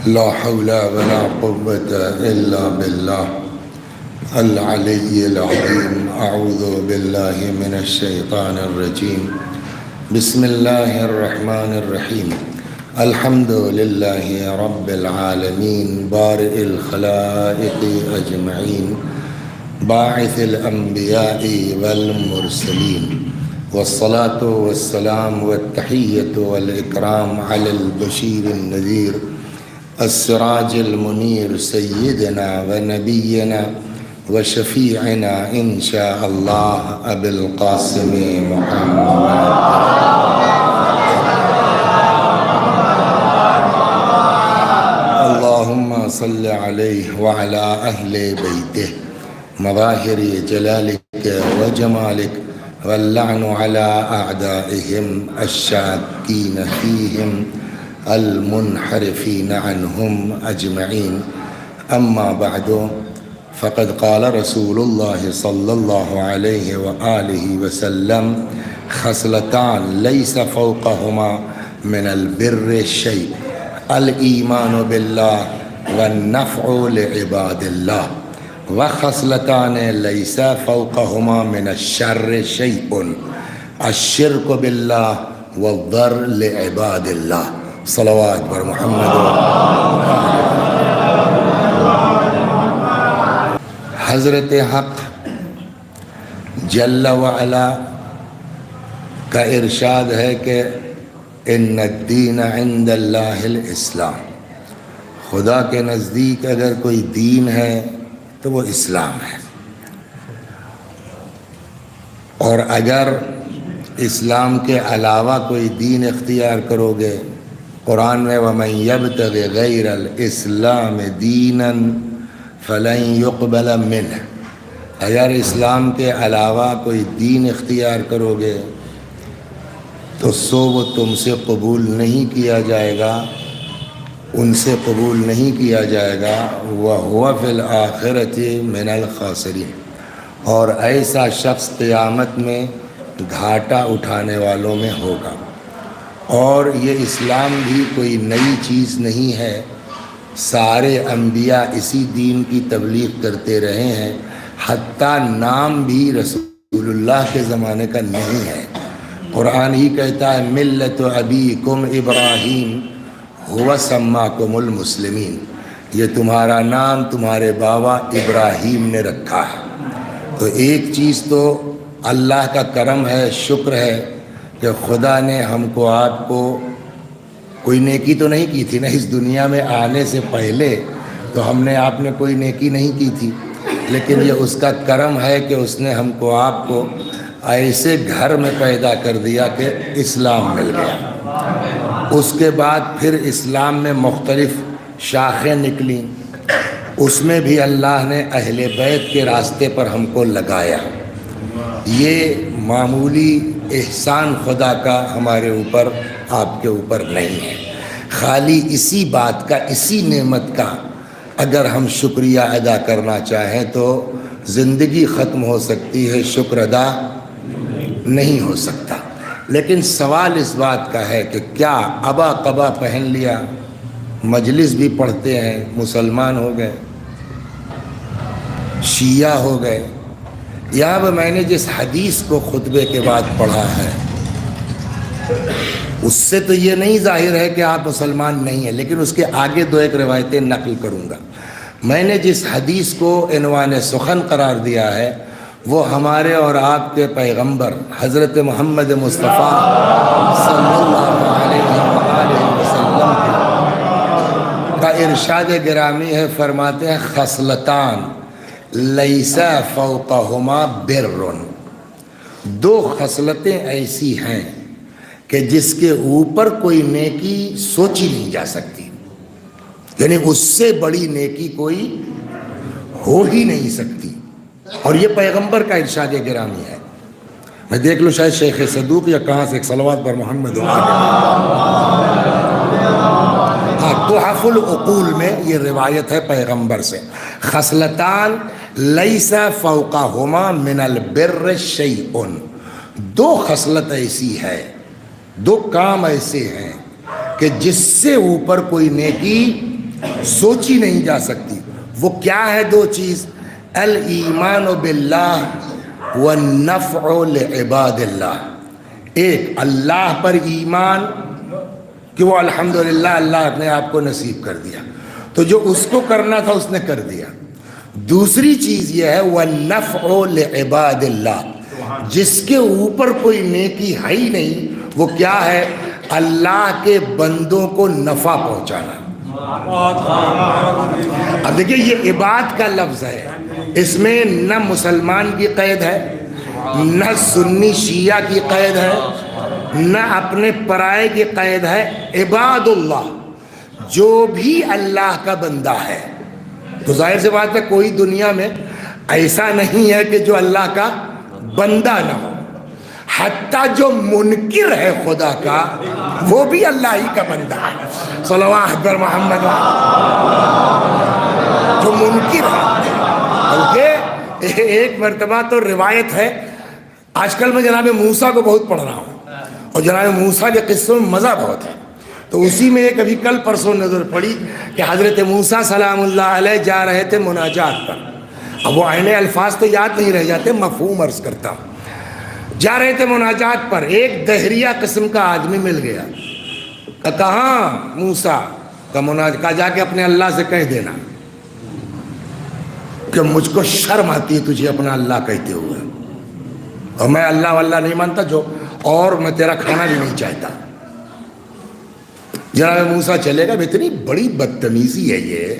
لا حول ولا قوة إلا بالله العلي العظيم. أعوذ بالله من الشيطان الرجيم. بسم الله الرحمن الرحيم. الحمد لله رب العالمين بارئ الخلائق أجمعين باعث الأنبياء والمرسلين، والصلاة والسلام والتحية والإكرام على البشير النذير السراج المنير سيدنا ونبينا وشفيعنا إن شاء الله أبي القاسم محمد. اللهم صل عليه وعلى أهل بيته مظاهر جلالك وجمالك، واللعن على أعدائهم الشاكين فيهم المنحرفين عنهم أجمعين. أما بعد، فقد قال رسول الله صلى الله عليه وآله وسلم: خصلتان ليس فوقهما من البر شيء، الإيمان بالله والنفع لعباد الله، وخصلتان ليس فوقهما من الشر شيء، الشرك بالله والضر لعباد الله. صلوات بر محمد. حضرت حق جل وعلا کا ارشاد ہے کہ ان الدین عند اللہ الاسلام، خدا کے نزدیک اگر کوئی دین ہے تو وہ اسلام ہے، اور اگر اسلام کے علاوہ کوئی دین اختیار کرو گے، قرآن میں وَمَن يَبْتَغِ غَيْرَ الْإِسْلَامِ دِينًا فَلَن يُقْبَلَ مِنْهُ، اگر اسلام کے علاوہ کوئی دین اختیار کرو گے تو وہ تم سے قبول نہیں کیا جائے گا، ان سے قبول نہیں کیا جائے گا. وَهُوَ فِي الْآخِرَةِ مِنَ الْخَاسِرِينَ، اور ایسا شخص قیامت میں گھاٹا اٹھانے والوں میں ہوگا. اور یہ اسلام بھی کوئی نئی چیز نہیں ہے، سارے انبیاء اسی دین کی تبلیغ کرتے رہے ہیں، حتیٰ نام بھی رسول اللہ کے زمانے کا نہیں ہے. قرآن ہی کہتا ہے ملت ابیکم ابراہیم هو سماکم المسلمین، یہ تمہارا نام تمہارے بابا ابراہیم نے رکھا ہے. تو ایک چیز تو اللہ کا کرم ہے، شکر ہے کہ خدا نے ہم کو آپ کو کوئی نیکی تو نہیں کی تھی نا، اس دنیا میں آنے سے پہلے تو ہم نے آپ نے کوئی نیکی نہیں کی تھی، لیکن یہ اس کا کرم ہے کہ اس نے ہم کو آپ کو ایسے گھر میں پیدا کر دیا کہ اسلام مل گیا. اس کے بعد پھر اسلام میں مختلف شاخیں نکلیں، اس میں بھی اللہ نے اہل بیت کے راستے پر ہم کو لگایا. یہ معمولی احسان خدا کا ہمارے اوپر آپ کے اوپر نہیں ہے. خالی اسی بات کا، اسی نعمت کا اگر ہم شکریہ ادا کرنا چاہیں تو زندگی ختم ہو سکتی ہے، شکر ادا نہیں ہو سکتا. لیکن سوال اس بات کا ہے کہ کیا ابا قبا پہن لیا، مجلس بھی پڑھتے ہیں، مسلمان ہو گئے، شیعہ ہو گئے، یا میں نے جس حدیث کو خطبے کے بعد پڑھا ہے اس سے تو یہ نہیں ظاہر ہے کہ آپ مسلمان نہیں ہیں، لیکن اس کے آگے دو ایک روایتیں نقل کروں گا. میں نے جس حدیث کو عنوان سخن قرار دیا ہے وہ ہمارے اور آپ کے پیغمبر حضرت محمد مصطفیٰ صلی اللہ علیہ وآلہ وسلم کا ارشاد گرامی ہے. فرماتے ہیں خصلتان لیس فوقہما بر، دو خصلتیں ایسی ہیں کہ جس کے اوپر کوئی نیکی سوچی نہیں جا سکتی، یعنی اس سے بڑی نیکی کوئی ہو ہی نہیں سکتی. اور یہ پیغمبر کا ارشاد گرامی ہے. میں دیکھ لوں شاید شیخ صدوق یا کہاں سے، ایک صلوات پر محمد تحف العقول میں یہ روایت ہے پیغمبر سے. خصلتان لیس فوقہما من البر شیء، دو خصلت ایسی ہے، دو کام ایسے ہیں کہ جس سے اوپر کوئی نیکی سوچی نہیں جا سکتی. وہ کیا ہے دو چیز؟ الایمان باللہ والنفع لعباد اللہ. ایک اللہ پر ایمان کہ وہ الحمدللہ اللہ نے آپ کو نصیب کر دیا، تو جو اس کو کرنا تھا اس نے کر دیا. دوسری چیز یہ ہے والنفع لعباد اللہ، جس کے اوپر کوئی نیکی ہے ہی نہیں، وہ کیا ہے؟ اللہ کے بندوں کو نفع پہنچانا. اب دیکھیے یہ عباد کا لفظ ہے، اس میں نہ مسلمان کی قید ہے، نہ سنی شیعہ کی قید ہے، نہ اپنے پرائے کی قید ہے. عباد اللہ، جو بھی اللہ کا بندہ ہے. تو ظاہر سی بات ہے کوئی دنیا میں ایسا نہیں ہے کہ جو اللہ کا بندہ نہ ہو. حتیٰ جو منکر ہے خدا کا وہ بھی اللہ ہی کا بندہ ہے. صلوات بر محمد. جو منکر ہے، بلکہ ایک مرتبہ تو روایت ہے، آج کل میں جناب موسیٰ کو بہت پڑھ رہا ہوں اور جناب موسیٰ کے قصوں میں مزہ بہت ہے. تو اسی میں ایک ابھی کل پرسوں نظر پڑی کہ حضرت موسیٰ سلام اللہ علیہ جا رہے تھے مناجات پر. اب وہ عین الفاظ تو یاد نہیں رہ جاتے، مفہوم عرض کرتا ہوں. جا رہے تھے مناجات پر، ایک دہریہ قسم کا آدمی مل گیا. کہاں؟ موسیٰ کا کہا جا کے اپنے اللہ سے کہہ دینا کہ مجھ کو شرم آتی ہے تجھے اپنا اللہ کہتے ہوئے، اور میں اللہ واللہ نہیں مانتا جو، اور میں تیرا کھانا بھی نہیں چاہتا. جناب موسیٰ چلے گا. اتنی بڑی بدتمیزی ہے یہ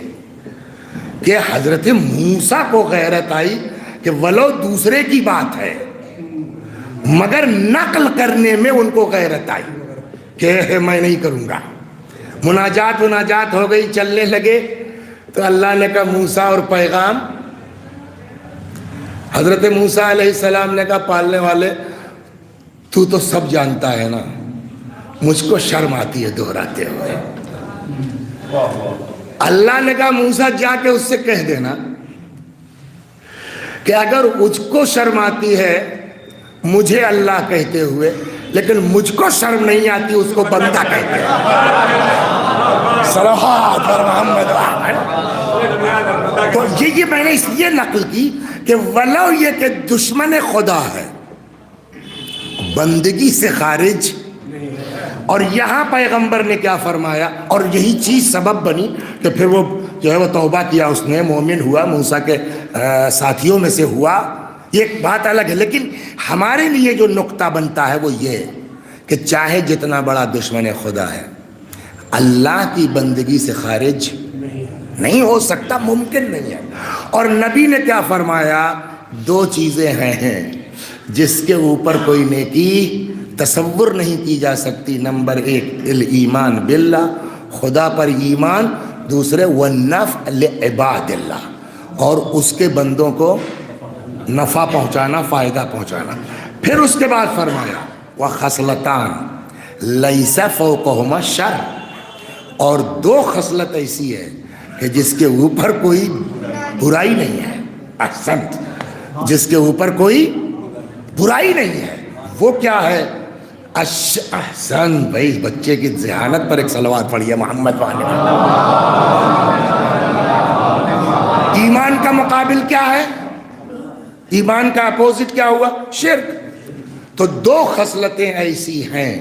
کہ حضرت موسیٰ کو غیرت آئی کہ ولو دوسرے کی بات ہے مگر نقل کرنے میں ان کو غیرت آئی کہ میں نہیں کروں گا. مناجات ہو گئی، چلنے لگے. تو اللہ نے کہا موسیٰ اور پیغام. حضرت موسیٰ علیہ السلام نے کہا پالنے والے تو سب جانتا ہے نا، مجھ کو شرم آتی ہے دہراتے ہوئے. اللہ نے کہا موسیٰ جا کے اس سے کہہ دینا کہ اگر اس کو شرم آتی ہے مجھے اللہ کہتے ہوئے، لیکن مجھ کو شرم نہیں آتی اس کو بندہ کہتے ہیں. صلوات بر محمد. تو یہ میں نے اس لیے نقل کی کہ ولو یہ کہ دشمن خدا ہے، بندگی سے خارج. اور یہاں پیغمبر نے کیا فرمایا، اور یہی چیز سبب بنی کہ پھر وہ جو ہے وہ توبہ کیا، اس نے مومن ہوا، موسیٰ کے ساتھیوں میں سے ہوا. یہ ایک بات الگ ہے. لیکن ہمارے لیے جو نقطہ بنتا ہے وہ یہ کہ چاہے جتنا بڑا دشمن خدا ہے، اللہ کی بندگی سے خارج نہیں ہو سکتا، ممکن نہیں ہے. اور نبی نے کیا فرمایا؟ دو چیزیں ہیں جس کے اوپر کوئی نیکی تصور نہیں کی جا سکتی. نمبر ایک الایمان باللہ، خدا پر ایمان. دوسرے والنفع لعباد اللہ، اور اس کے بندوں کو نفع پہنچانا، فائدہ پہنچانا. پھر اس کے بعد فرمایا وخصلتان لیس فوقہما الشر، اور دو خصلت ایسی ہے کہ جس کے اوپر کوئی برائی نہیں ہے. احسنت، جس کے اوپر کوئی برائی نہیں ہے. وہ کیا ہے؟ احسن. بھائی بچے کی ذہانت پر ایک صلوات پڑھیے محمد والے. ایمان کا مقابل کیا ہے؟ ایمان کا اپوزٹ کیا ہوا؟ شرک. تو دو خصلتیں ایسی ہیں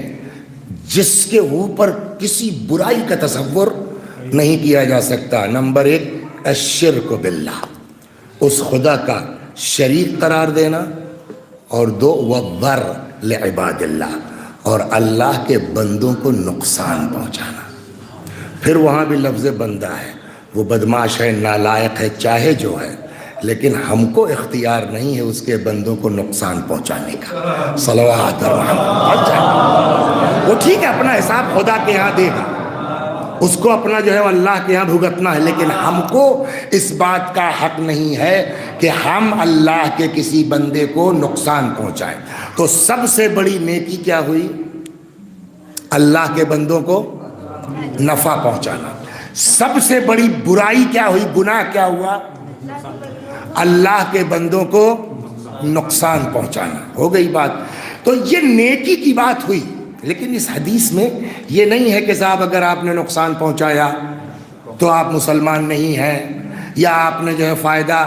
جس کے اوپر کسی برائی کا تصور نہیں کیا جا سکتا. نمبر ایک الشرک باللہ، اس خدا کا شریک قرار دینا. اور دو والضر لعباد اللہ، اور اللہ کے بندوں کو نقصان پہنچانا. پھر وہاں بھی لفظ بندہ ہے، وہ بدماش ہے، نالائق ہے، چاہے جو ہے، لیکن ہم کو اختیار نہیں ہے اس کے بندوں کو نقصان پہنچانے کا. صلوات وہ ٹھیک ہے، اپنا حساب خدا کے ہاں دے گا، اس کو اپنا جو ہے اللہ کے ہاں بھگتنا ہے. لیکن ہم کو اس بات کا حق نہیں ہے کہ ہم اللہ کے کسی بندے کو نقصان پہنچائیں. تو سب سے بڑی نیکی کیا ہوئی؟ اللہ کے بندوں کو نفع پہنچانا. سب سے بڑی برائی کیا ہوئی؟ گناہ کیا ہوا؟ اللہ کے بندوں کو نقصان پہنچانا. ہو گئی بات. تو یہ نیکی کی بات ہوئی. لیکن اس حدیث میں یہ نہیں ہے کہ صاحب اگر آپ نے نقصان پہنچایا تو آپ مسلمان نہیں ہیں، یا آپ نے جو ہے فائدہ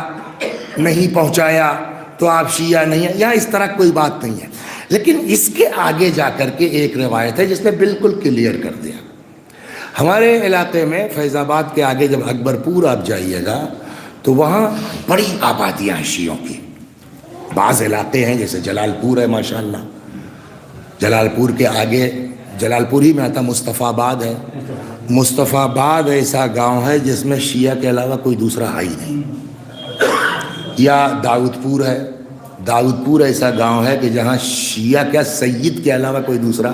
نہیں پہنچایا تو آپ شیعہ نہیں ہیں، یا اس طرح کوئی بات نہیں ہے۔ لیکن اس کے آگے جا کر کے ایک روایت ہے جس نے بالکل کلیئر کر دیا۔ ہمارے علاقے میں فیض آباد کے آگے جب اکبر پور آپ جائیے گا تو وہاں بڑی آبادیاں ہیں شیعوں کی۔ بعض علاقے ہیں جیسے جلال پور ہے، ماشاءاللہ، جلال پور کے آگے، جلال پور ہی میں آتا مصطفیٰ آباد ہے۔ مصطفیٰ آباد ایسا گاؤں ہے جس میں شیعہ کے علاوہ کوئی دوسرا ہے ہی نہیں۔ یا داؤد پور ہے، داؤد پور ایسا گاؤں ہے کہ جہاں شیعہ کیا سید کے علاوہ کوئی دوسرا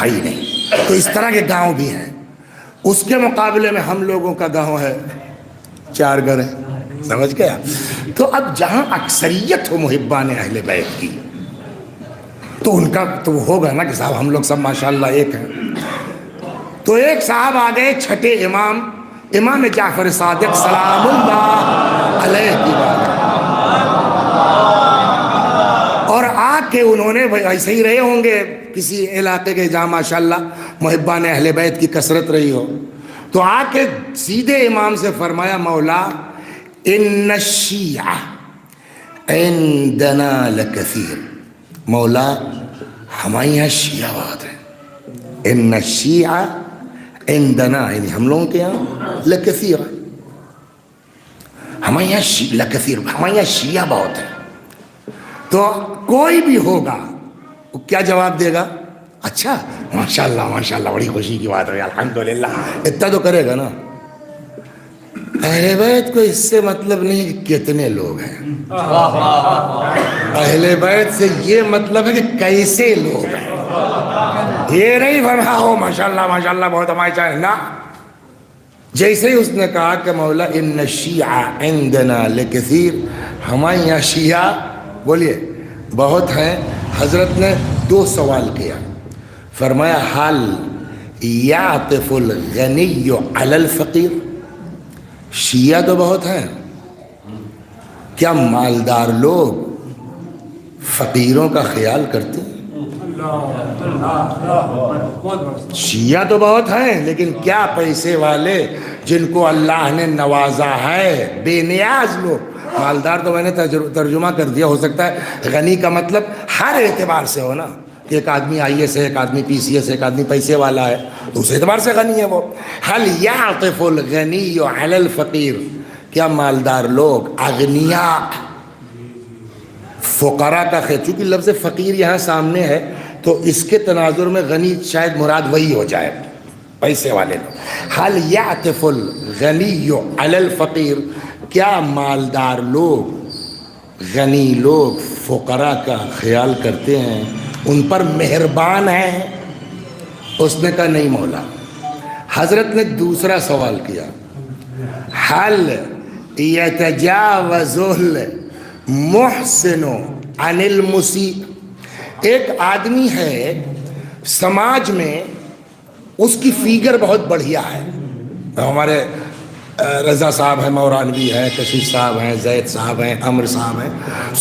ہے ہی نہیں۔ تو اس طرح کے گاؤں بھی ہیں۔ اس کے مقابلے میں ہم لوگوں کا گاؤں ہے 4 گھر ہے، سمجھ گیا؟ تو اب جہاں اکثریت ہو محبان اہل بیت کی تو ان کا تو ہوگا نا کہ صاحب ہم لوگ سب ماشاءاللہ ایک ہیں۔ تو ایک صاحب آ گئے چھٹے امام، امام جعفر صادق سلام اللہ علیہ کی بات، اور آ کے انہوں نے ایسے ہی رہے ہوں گے کسی علاقے کے جہاں ماشاءاللہ محبان اہل بیت کی کثرت رہی ہو، تو آ کے سیدھے امام سے فرمایا مولا ان الشیعہ عندنا لکثیر، مولا ہمارے یہاں شیعہ بہت ہیں، ان الشیعہ عندنا یعنی ہم لوگوں کے یہاں لکثیر، ہمارے یہاں لکثیر، ہمارے یہاں شیعہ بہت ہیں۔ تو کوئی بھی ہوگا وہ کیا جواب دے گا؟ اچھا ماشاءاللہ ماشاءاللہ، بڑی خوشی کی بات ہے، الحمدللہ، اتنا تو کرے گا نا۔ اہل بیت کو اس سے مطلب نہیں کہ کتنے لوگ ہیں، اہل بیت سے یہ مطلب ہے کہ کیسے لوگ ہیں۔ یہ نہیں فرما ہو ماشاءاللہ ماشاءاللہ بہت ہمارے چاہے نا، جیسے ہی اس نے کہا کہ مولا ان الشیعہ عندنا لکثیر، ہمارے یہاں شیعہ بولیے بہت ہیں، حضرت نے 2 سوال کیا، فرمایا حل یعطف الغنی علی الفقیر، شیعہ تو بہت ہیں، کیا مالدار لوگ فقیروں کا خیال کرتے ہیں؟ شیعہ تو بہت ہیں لیکن کیا پیسے والے جن کو اللہ نے نوازا ہے، بے نیاز لوگ، مالدار تو میں نے ترجمہ کر دیا، ہو سکتا ہے غنی کا مطلب ہر اعتبار سے ہو نا، کہ ایک آدمی آئی ایس ہے، ایک آدمی پی سی ایس ہے، ایک آدمی پیسے والا ہے، تو اس اعتبار سے غنی ہے وہ۔ حل یعطف الغنی علی الفقیر، کیا مالدار لوگ اغنیاء فقراء کا خیر، چونکہ لفظ فقیر یہاں سامنے ہے تو اس کے تناظر میں غنی شاید مراد وہی ہو جائے، پیسے والے لوگ۔ حل یعطف الغنی علی الفقیر، کیا مالدار لوگ غنی لوگ فقراء کا خیال کرتے ہیں، ان پر مہربان ہیں؟ اس نے کہا نہیں مولا۔ حضرت نے دوسرا سوال کیا، حل یتجاوز المحسن عن المسیء، ایک آدمی ہے سماج میں اس کی فیگر بہت بڑھیا ہے، ہمارے رضا صاحب ہیں، مورانوی ہے، کشیش صاحب ہیں، زید صاحب ہیں، عمر صاحب ہیں،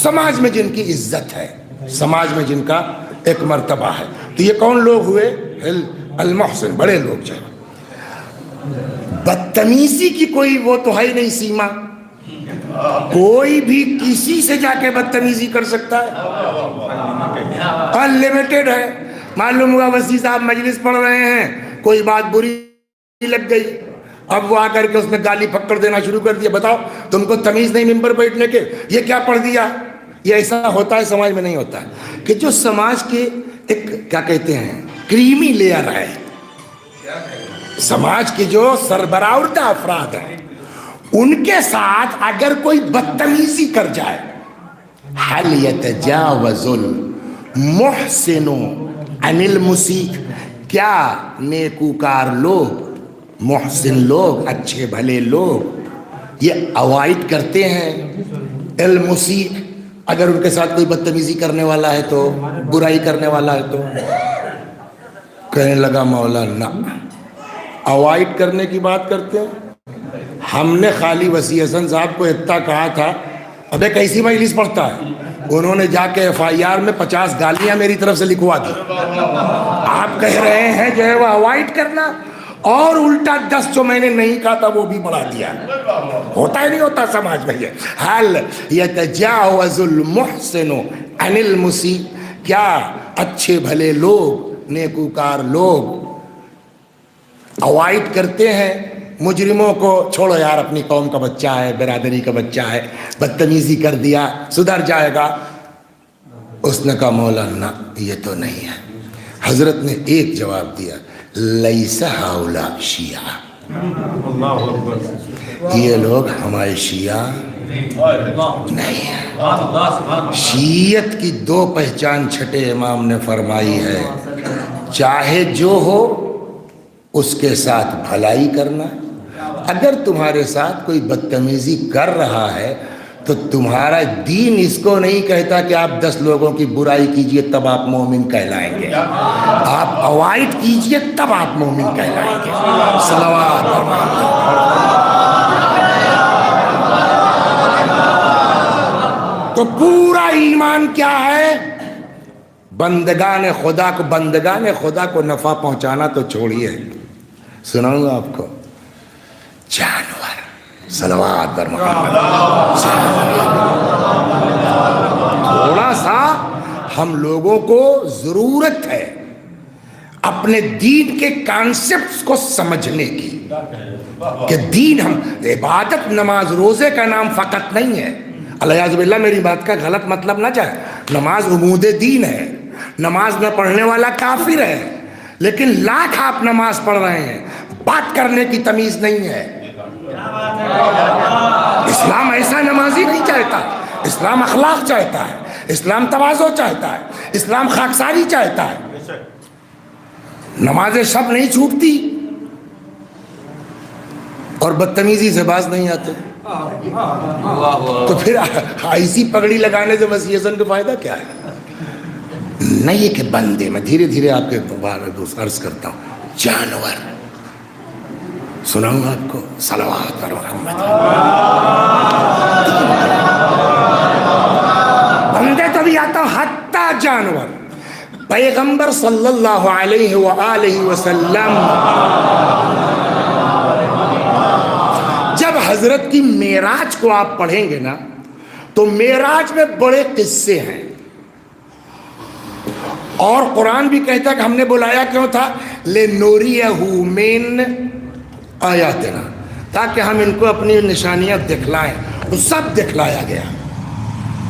سماج میں جن کی عزت ہے، سماج میں جن کا ایک مرتبہ ہے، تو یہ کون لوگ ہوئے؟ المحسن، بڑے لوگ جو بدتمیزی کی کوئی وہ تو ہے نہیں سیما، کوئی بھی کسی سے جا کے بدتمیزی کر سکتا ہے، انلمیٹڈ ہے۔ معلوم ہوا وسیع صاحب مجلس پڑھ رہے ہیں، کوئی بات بری لگ گئی، اب وہ آ کر کے اس نے گالی پکڑ دینا شروع کر دیا، بتاؤ تم کو تمیز نہیں ممبر بیٹھنے کے، یہ کیا پڑھ دیا؟ یہ ایسا ہوتا ہے سماج میں، نہیں ہوتا ہے کہ جو سماج کے ایک کیا کہتے ہیں کریمی لیئر ہے، سماج کے جو سربراہ افراد ہیں، ان کے ساتھ اگر کوئی بدتمیزی کر جائے، حل یتجاوز المحسن عن المسیء، کیا نیکوکار لوگ، محسن لوگ، اچھے بھلے لوگ یہ اوائڈ کرتے ہیں المسیء، اگر ان کے ساتھ کوئی بدتمیزی کرنے والا ہے تو، برائی کرنے والا ہے تو؟ کہنے لگا مولا نہ، اوائڈ کرنے کی بات کرتے ہیں؟ ہم نے خالی وسیع حسن صاحب کو اتنا کہا تھا، ابے کیسی مجلس پڑھتا ہے، انہوں نے جا کے ایف آئی آر میں 50 گالیاں میری طرف سے لکھوا دی۔ آپ کہہ رہے ہیں جو ہے وہ اوائڈ کرنا، اور الٹا 10 جو میں نے نہیں کہا تھا وہ بھی بڑھا دیا. ہوتا ہی نہیں ہوتا سماج میں یہ. حل یتجاوز المحسن عن المسیء، کیا اچھے بھلے لوگ، نیکوکار لوگ اوائڈ کرتے ہیں مجرموں کو؟ چھوڑو یار، اپنی قوم کا بچہ ہے، برادری کا بچہ ہے، بدتمیزی کر دیا سدھر جائے گا. اس نے کہا مولانا یہ تو نہیں ہے. حضرت نے ایک جواب دیا، لیس ہؤلاء شیعہ، یہ لوگ ہمارے شیعہ نہیں ہیں. شیعت کی 2 پہچان چھٹے امام نے فرمائی ہے، چاہے جو ہو اس کے ساتھ بھلائی کرنا. اگر تمہارے ساتھ کوئی بدتمیزی کر رہا ہے تو تمہارا دین اس کو نہیں کہتا کہ آپ 10 لوگوں کی برائی کیجئے تب آپ مومن کہلائیں گے. آپ اوائڈ کیجئے تب آپ مومن کہلائیں گے. صلوات. تو پورا ایمان کیا ہے؟ بندگان خدا کو نفع پہنچانا تو چھوڑیے، سناؤں گا آپ کو، جانور. صلوات بر محمد. تھوڑا سا ہم لوگوں کو ضرورت ہے اپنے دین کے کانسیپٹس کو سمجھنے کی، کہ دین ہم عبادت، نماز روزے کا نام فقط نہیں ہے. الیاذ باللہ میری بات کا غلط مطلب نہ جائے. نماز عمود دین ہے، نماز نہ پڑھنے والا کافر ہے. لیکن لاکھ آپ نماز پڑھ رہے ہیں، بات کرنے کی تمیز نہیں ہے. اسلام ایسا نمازی نہیں چاہتا. اسلام اخلاق چاہتا ہے، اسلام تواضع چاہتا ہے، اسلام خاکساری چاہتا ہے. نمازیں سب نہیں چھوٹتی اور بدتمیزی سے باز نہیں آتے. تو پھر ایسی پگڑی لگانے سے وسیعتاً کا فائدہ کیا ہے؟ نہیں کہ بندے، میں دھیرے دھیرے آپ کے عرض کرتا ہوں، جانور. سناؤں گا آپ کو، صلوات پر محمد. بندے تو بھی آتا ہوں، حتیٰ جانور. پیغمبر صلی اللہ علیہ وآلہ وسلم جب حضرت کی معراج کو آپ پڑھیں گے نا تو معراج میں بڑے قصے ہیں، اور قرآن بھی کہتا ہے کہ ہم نے بلایا کیوں تھا، لِنُرِيَهُ مِنْ آیاتنا، تاکہ ہم ان کو اپنی نشانیاں دکھلائیں. وہ سب دکھلایا گیا.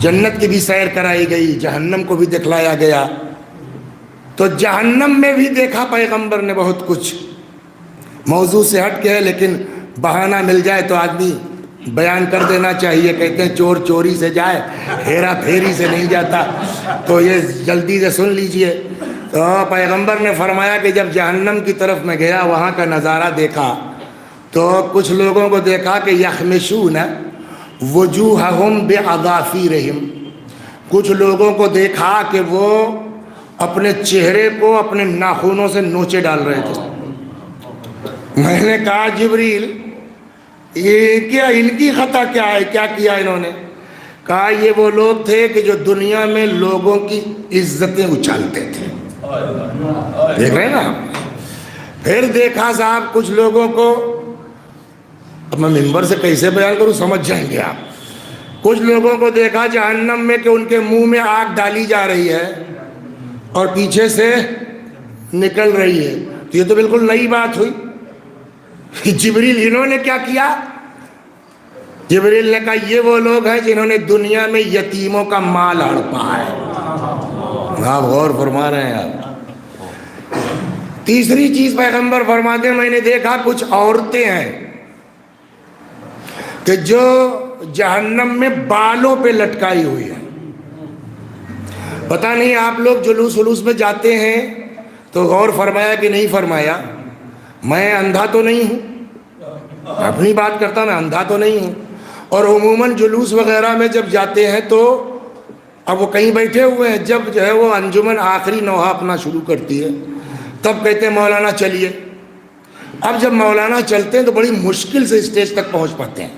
جنت کی بھی سیر کرائی گئی، جہنم کو بھی دکھلایا گیا. تو جہنم میں بھی دیکھا پیغمبر نے بہت کچھ. موضوع سے ہٹ کے ہے لیکن بہانہ مل جائے تو آدمی بیان کر دینا چاہیے. کہتے ہیں چور چوری سے جائے، ہیرا پھیری سے نہیں جاتا. تو یہ جلدی سے سن لیجئے. تو پیغمبر نے فرمایا کہ جب جہنم کی طرف میں گیا، وہاں کا نظارہ دیکھا تو کچھ لوگوں کو دیکھا کہ یخمشون وجوہہم باظافیرہم، کچھ لوگوں کو دیکھا کہ وہ اپنے چہرے کو اپنے ناخنوں سے نوچے ڈال رہے تھے. میں نے کہا جبریل یہ کیا، ان کی خطا کیا ہے، کیا کیا انہوں نے؟ کہا یہ وہ لوگ تھے کہ جو دنیا میں لوگوں کی عزتیں اچھالتے تھے. دیکھ رہے ہیں نا. پھر دیکھا صاحب کچھ لوگوں کو، اب میں منبر سے کیسے بیان کروں، سمجھ جائیں گے آپ. کچھ لوگوں کو دیکھا جہنم میں کہ ان کے منہ میں آگ ڈالی جا رہی ہے اور پیچھے سے نکل رہی ہے. تو یہ تو بالکل نئی بات ہوئی. جبریل انہوں نے کیا کیا؟ جبریل نے کہا یہ وہ لوگ ہیں جنہوں نے دنیا میں یتیموں کا مال ہڑپا ہے. آپ غور فرما رہے ہیں آپ. تیسری چیز پیغمبر فرماتے ہیں، میں نے دیکھا کچھ عورتیں ہیں کہ جو جہنم میں بالوں پہ لٹکائی ہوئی ہے. پتہ نہیں آپ لوگ جلوس ولوس میں جاتے ہیں تو غور فرمایا کہ نہیں فرمایا. میں اندھا تو نہیں ہوں، اپنی بات کرتا، میں اندھا تو نہیں ہوں. اور عموماً جلوس وغیرہ میں جب جاتے ہیں تو اب وہ کہیں بیٹھے ہوئے ہیں، جب جو ہے وہ انجمن آخری نوحہ اپنا شروع کرتی ہے تب کہتے ہیں مولانا چلیے. اب جب مولانا چلتے ہیں تو بڑی مشکل سے اسٹیج تک پہنچ پاتے ہیں.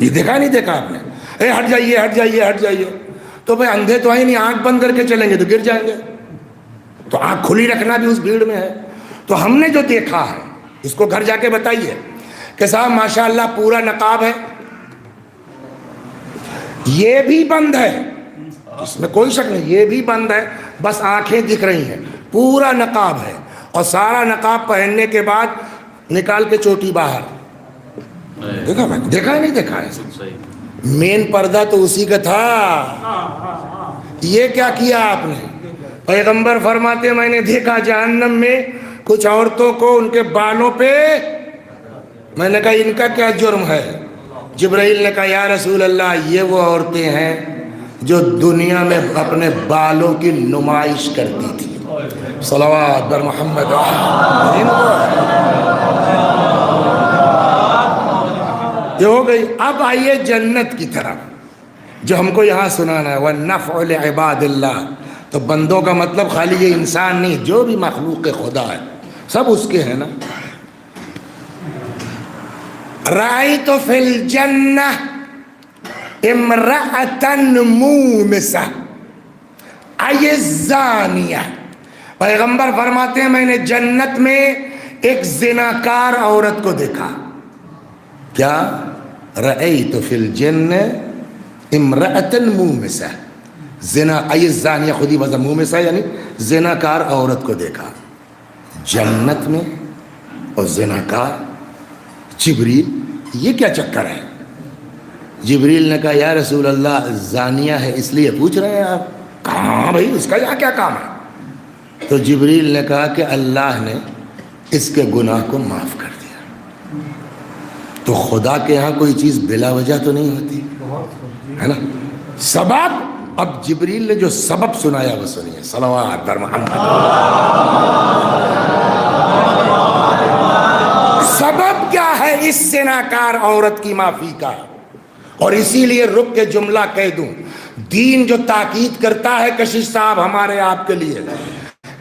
یہ دیکھا نہیں دیکھا آپ نے؟ اے ہٹ جائیے ہٹ جائیے ہٹ جائیے. تو بھائی اندھے تو آئے نہیں، آنکھ بند کر کے چلیں گے تو گر جائیں گے. تو آنکھ کھلی رکھنا بھی اس بھیڑ میں ہے. تو ہم نے جو دیکھا ہے اس کو گھر جا کے بتائیے کہ صاحب ماشاءاللہ پورا نقاب ہے، یہ بھی بند ہے، اس میں کوئی شک نہیں، یہ بھی بند ہے، بس آنکھیں دکھ رہی ہیں، پورا نقاب ہے، اور سارا نقاب پہننے کے بعد نکال کے چوٹی باہر. دیکھا میں دیکھا ہے نہیں دیکھا ہے؟ مین پردہ تو اسی کا تھا. یہ کیا کیا آپ نے؟ پیغمبر فرماتے میں نے دیکھا جہنم میں کچھ عورتوں کو ان کے بالوں پہ، میں نے کہا ان کا کیا جرم ہے؟ جبرائیل نے کہا یا رسول اللہ یہ وہ عورتیں ہیں جو دنیا میں اپنے بالوں کی نمائش کرتی تھی. صلوات بر محمد. یہ ہو گئی. اب آئیے جنت کی طرف جو ہم کو یہاں سنانا ہے. وَالنَّفْعُ لِعِبَادِ اللَّهِ. تو بندوں کا مطلب خالی یہ انسان نہیں، جو بھی مخلوق خدا ہے سب اس کے ہیں نا. رَأَيْتُ فِي الْجَنَّةِ امْرَأَةً مُومِسَةً أَيِ الزَّانِيَةِ. پیغمبر فرماتے ہیں میں نے جنت میں ایک زناکار عورت کو دیکھا. کیا؟ رأیت فی الجنہ امرأۃ مومسہ. زنا ای الزانیہ خودی وزن مومسہ یعنی زناکار عورت کو دیکھا جنت میں. اور زناکار جبریل یہ کیا چکر ہے؟ جبریل نے کہا یا رسول اللہ زانیہ ہے اس لیے پوچھ رہے ہیں آپ؟ کہاں بھائی اس کا یہاں کیا کام ہے؟ تو جبریل نے کہا کہ اللہ نے اس کے گناہ کو معاف کر دیا. تو خدا کے ہاں کوئی چیز بلا وجہ تو نہیں ہوتی ہے نا. سبب اب جبریل نے جو سبب سنایا وہ سنیے. صلوات بر محمد. سبب کیا ہے اس زناکار عورت کی معافی کا؟ اور اسی لیے رک کے جملہ کہہ دوں، دین جو تاکید کرتا ہے کشش صاحب ہمارے آپ کے لیے،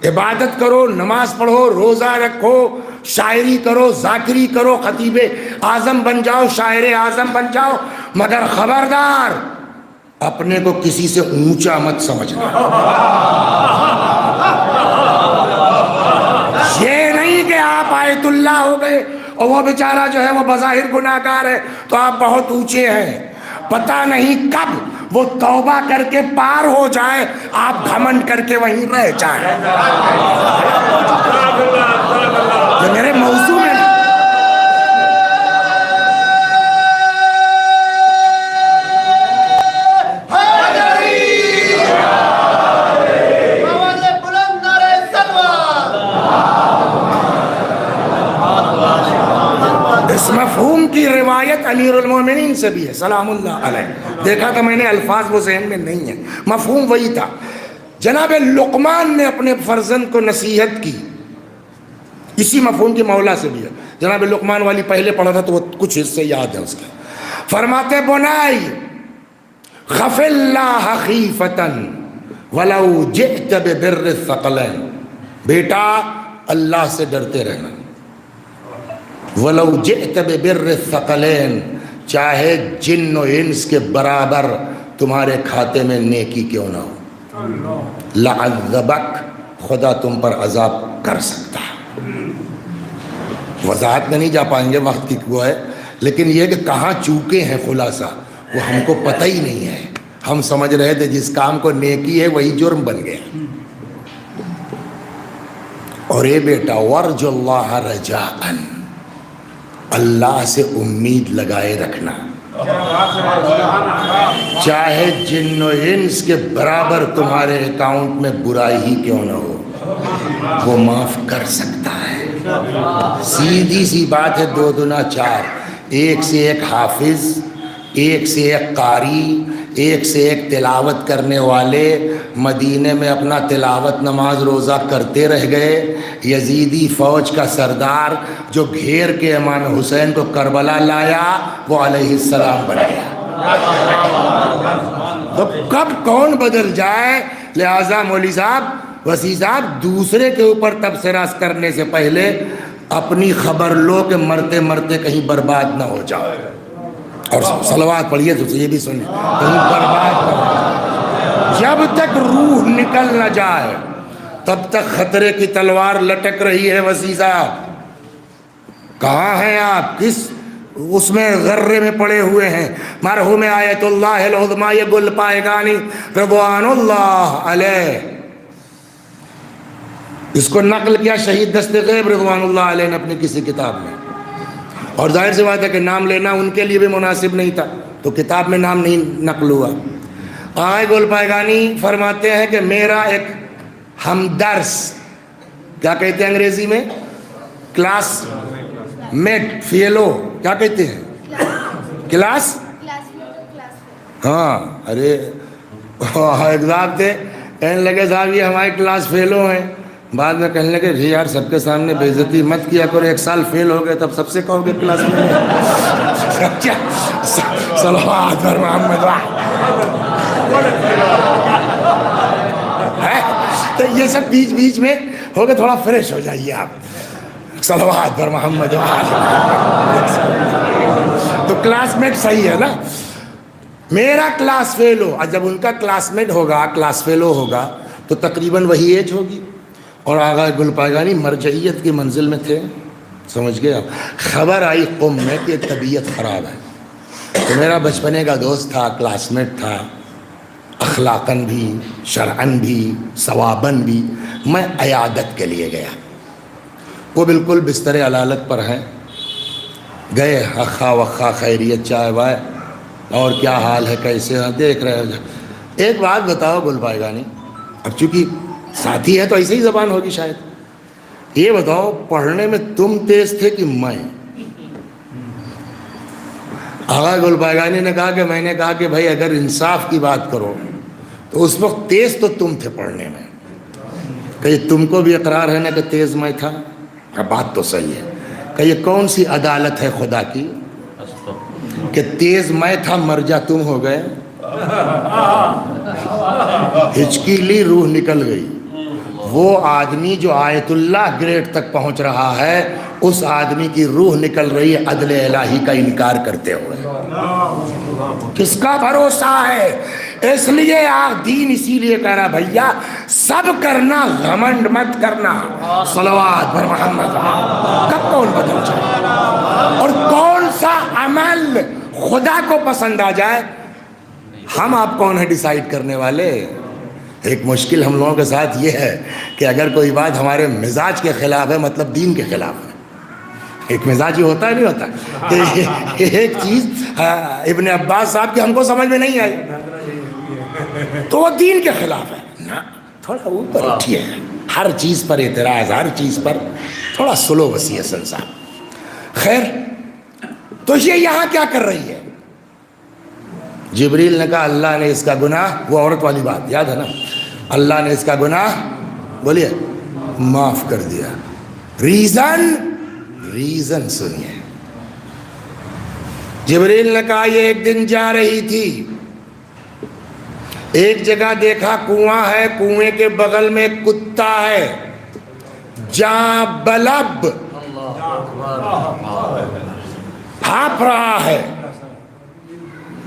عبادت کرو، نماز پڑھو، روزہ رکھو، شاعری کرو، ذاکری کرو، خطیب اعظم بن جاؤ، شاعر اعظم بن جاؤ، مگر خبردار اپنے کو کسی سے اونچا مت سمجھنا. یہ نہیں کہ آپ آیت اللہ ہو گئے اور وہ بیچارہ جو ہے وہ بظاہر گناہگار ہے تو آپ بہت اونچے ہیں. پتہ نہیں کب وہ توبہ کر کے پار ہو جائے، آپ گھمنڈ کر کے وہیں رہ جائیں. یہ میرے موضوع میں اس مفہوم کی روایت امیر المومنین سے بھی ہے سلام اللہ علیہ. دیکھا تھا میں نے، الفاظ وہ ذہن میں نہیں ہیں، مفہوم وہی تھا. جناب لقمان نے اپنے فرزند کو نصیحت کی، اسی مفہوم کی مولا سے بھی ہے. جناب لقمان والی پہلے پڑھا تھا تو وہ کچھ حصے یاد ہیں اس کے. فرماتے بنائی خف اللہ خیفتن ولو جئت ببر الثقلین. بیٹا اللہ سے ڈرتے رہنا. وَلَوْ جِئْتَ بِبِرِّ الثَّقَلَيْنِ، چاہے جن و انس کے برابر تمہارے کھاتے میں نیکی کیوں نہ ہو. لَعَذَّبَكْ، خدا تم پر عذاب کر سکتا ہے. وضاحت میں نہیں جا پائیں گے، وقت کی وہ ہے، لیکن یہ کہ کہاں چوکے ہیں خلاصہ وہ ہم کو پتہ ہی نہیں ہے. ہم سمجھ رہے تھے جس کام کو نیکی ہے وہی جرم بن گیا. اور اے بیٹا وَرْجُ اللَّهَ رَجَاءً، اللہ سے امید لگائے رکھنا. چاہے جن و انس کے برابر تمہارے اکاؤنٹ میں برائی ہی کیوں نہ ہو، وہ معاف کر سکتا ہے. سیدھی سی بات ہے. 2 دونا 4، ایک سے ایک حافظ، ایک سے ایک قاری، ایک سے ایک تلاوت کرنے والے مدینے میں اپنا تلاوت نماز روزہ کرتے رہ گئے. یزیدی فوج کا سردار جو گھیر کے امام حسین کو کربلا لایا وہ علیہ السلام بن گیا. تو کب کون بدل جائے. لہٰذا مولوی صاحب، وسیع صاحب، دوسرے کے اوپر تبصرہ کرنے سے پہلے اپنی خبر لو کہ مرتے مرتے کہیں برباد نہ ہو جاؤ. اور صلوات پڑھیے تو یہ بھی سنیں، کہیں برباد نہ ہو جاؤ. جب تک روح نکل نہ جائے تب تک خطرے کی تلوار لٹک رہی ہے. وسیع صاحب کہاں ہیں آپ؟ کس اس میں غرے میں پڑے ہوئے ہیں؟ مرحوم آیت اللہ العظمیٰ یہ گل پائگانی رضوان اللہ علیہ، اس کو نقل کیا شہید دست غیب رضوان اللہ علیہ نے اپنی کسی کتاب میں، اور ظاہر سی بات ہے کہ نام لینا ان کے لیے بھی مناسب نہیں تھا، تو کتاب میں نام نہیں نقل ہوا۔ آئے گل پائگانی فرماتے ہیں کہ میرا ایک ہمدرس، کیا کہتے ہیں انگریزی میں؟ کلاس میٹ، فیلو، کیا کہتے ہیں؟ کلاس، ہاں، ارے ایک صاحب تھے کہنے لگے صاحب یہ ہماری کلاس فیلو ہیں، بعد میں کہنے لگے جی یار سب کے سامنے بے عزتی مت کیا کرو، ایک سال فیل ہو گئے تب سب سے کہو گے کلاس میں کیا؟ صلوات پر محمد تو یہ سب بیچ بیچ میں ہو گئے، تھوڑا فریش ہو جائیے آپ، صلوات پر محمد۔ تو کلاس میٹ صحیح ہے نا، میرا کلاس فیلو، اور جب ان کا کلاس میٹ ہوگا، کلاس فیلو ہوگا تو تقریباً وہی ایج ہوگی، اور آغا گل پائگانی مرجعیت کی منزل میں تھے، سمجھ گئے آپ؟ خبر آئی قوم میں کہ طبیعت خراب ہے، تو میرا بچپنے کا دوست تھا، کلاس میٹ تھا، اخلاقاً بھی، شرعاً بھی، ثواباً بھی، میں عیادت کے لیے گیا، وہ بالکل بستر علالت پر ہیں، گئے، اخا وخا خیریت، چائے وائے، اور کیا حال ہے، کیسے ہیں، دیکھ رہے ہو۔ ایک بات بتاؤ گل پائگانی، اب چونکہ ساتھی ہے تو ایسے ہی زبان ہوگی شاید، یہ بتاؤ پڑھنے میں تم تیز تھے کہ میں؟ آغا گل پائگانی نے کہا کہ میں نے کہا کہ بھائی اگر انصاف کی بات کرو تو اس وقت تیز تو تم تھے پڑھنے میں، کہ تم کو بھی اقرار ہے نا کہ تیز میں تھا؟ بات تو صحیح ہے، کہ یہ کون سی عدالت ہے خدا کی کہ تیز میں تھا مرجع تم ہو گئے؟ ہچکی لی روح نکل گئی۔ وہ آدمی جو آیت اللہ گریڈ تک پہنچ رہا ہے، اس آدمی کی روح نکل رہی ہے عدل الہی کا انکار کرتے ہوئے۔ کس کا بھروسہ ہے؟ اس لیے دین اسی لیے کہہ رہا بھیا سب کرنا، غمنڈ مت کرنا، صلوات پر محمد۔ کب کون بدل جائے اور کون سا عمل خدا کو پسند آ جائے، ہم آپ کون ہے ڈیسائیڈ کرنے والے؟ ایک مشکل ہم لوگوں کے ساتھ یہ ہے کہ اگر کوئی بات ہمارے مزاج کے خلاف ہے، مطلب دین کے خلاف ہے۔ ایک مزاج ہی ہوتا ہے، نہیں ہوتا کہ ایک چیز ابن عباس صاحب کی ہم کو سمجھ میں نہیں آئی تو وہ دین کے خلاف ہے نا، تھوڑا اوپر اٹھیے، ہر چیز پر اعتراض، ہر چیز پر تھوڑا سلو وسیع حسن صاحب۔ خیر، تو یہ یہاں کیا کر رہی ہے؟ جبریل نے کہا اللہ نے اس کا گناہ، وہ عورت والی بات یاد ہے نا، اللہ نے اس کا گناہ بولیے معاف کر دیا۔ ریزن سنیے۔ جبریل نے کہا یہ ایک دن جا رہی تھی، ایک جگہ دیکھا کنواں ہے، کنویں کے بغل میں ایک کتا ہے، جاں بلب ہانپ رہا ہے،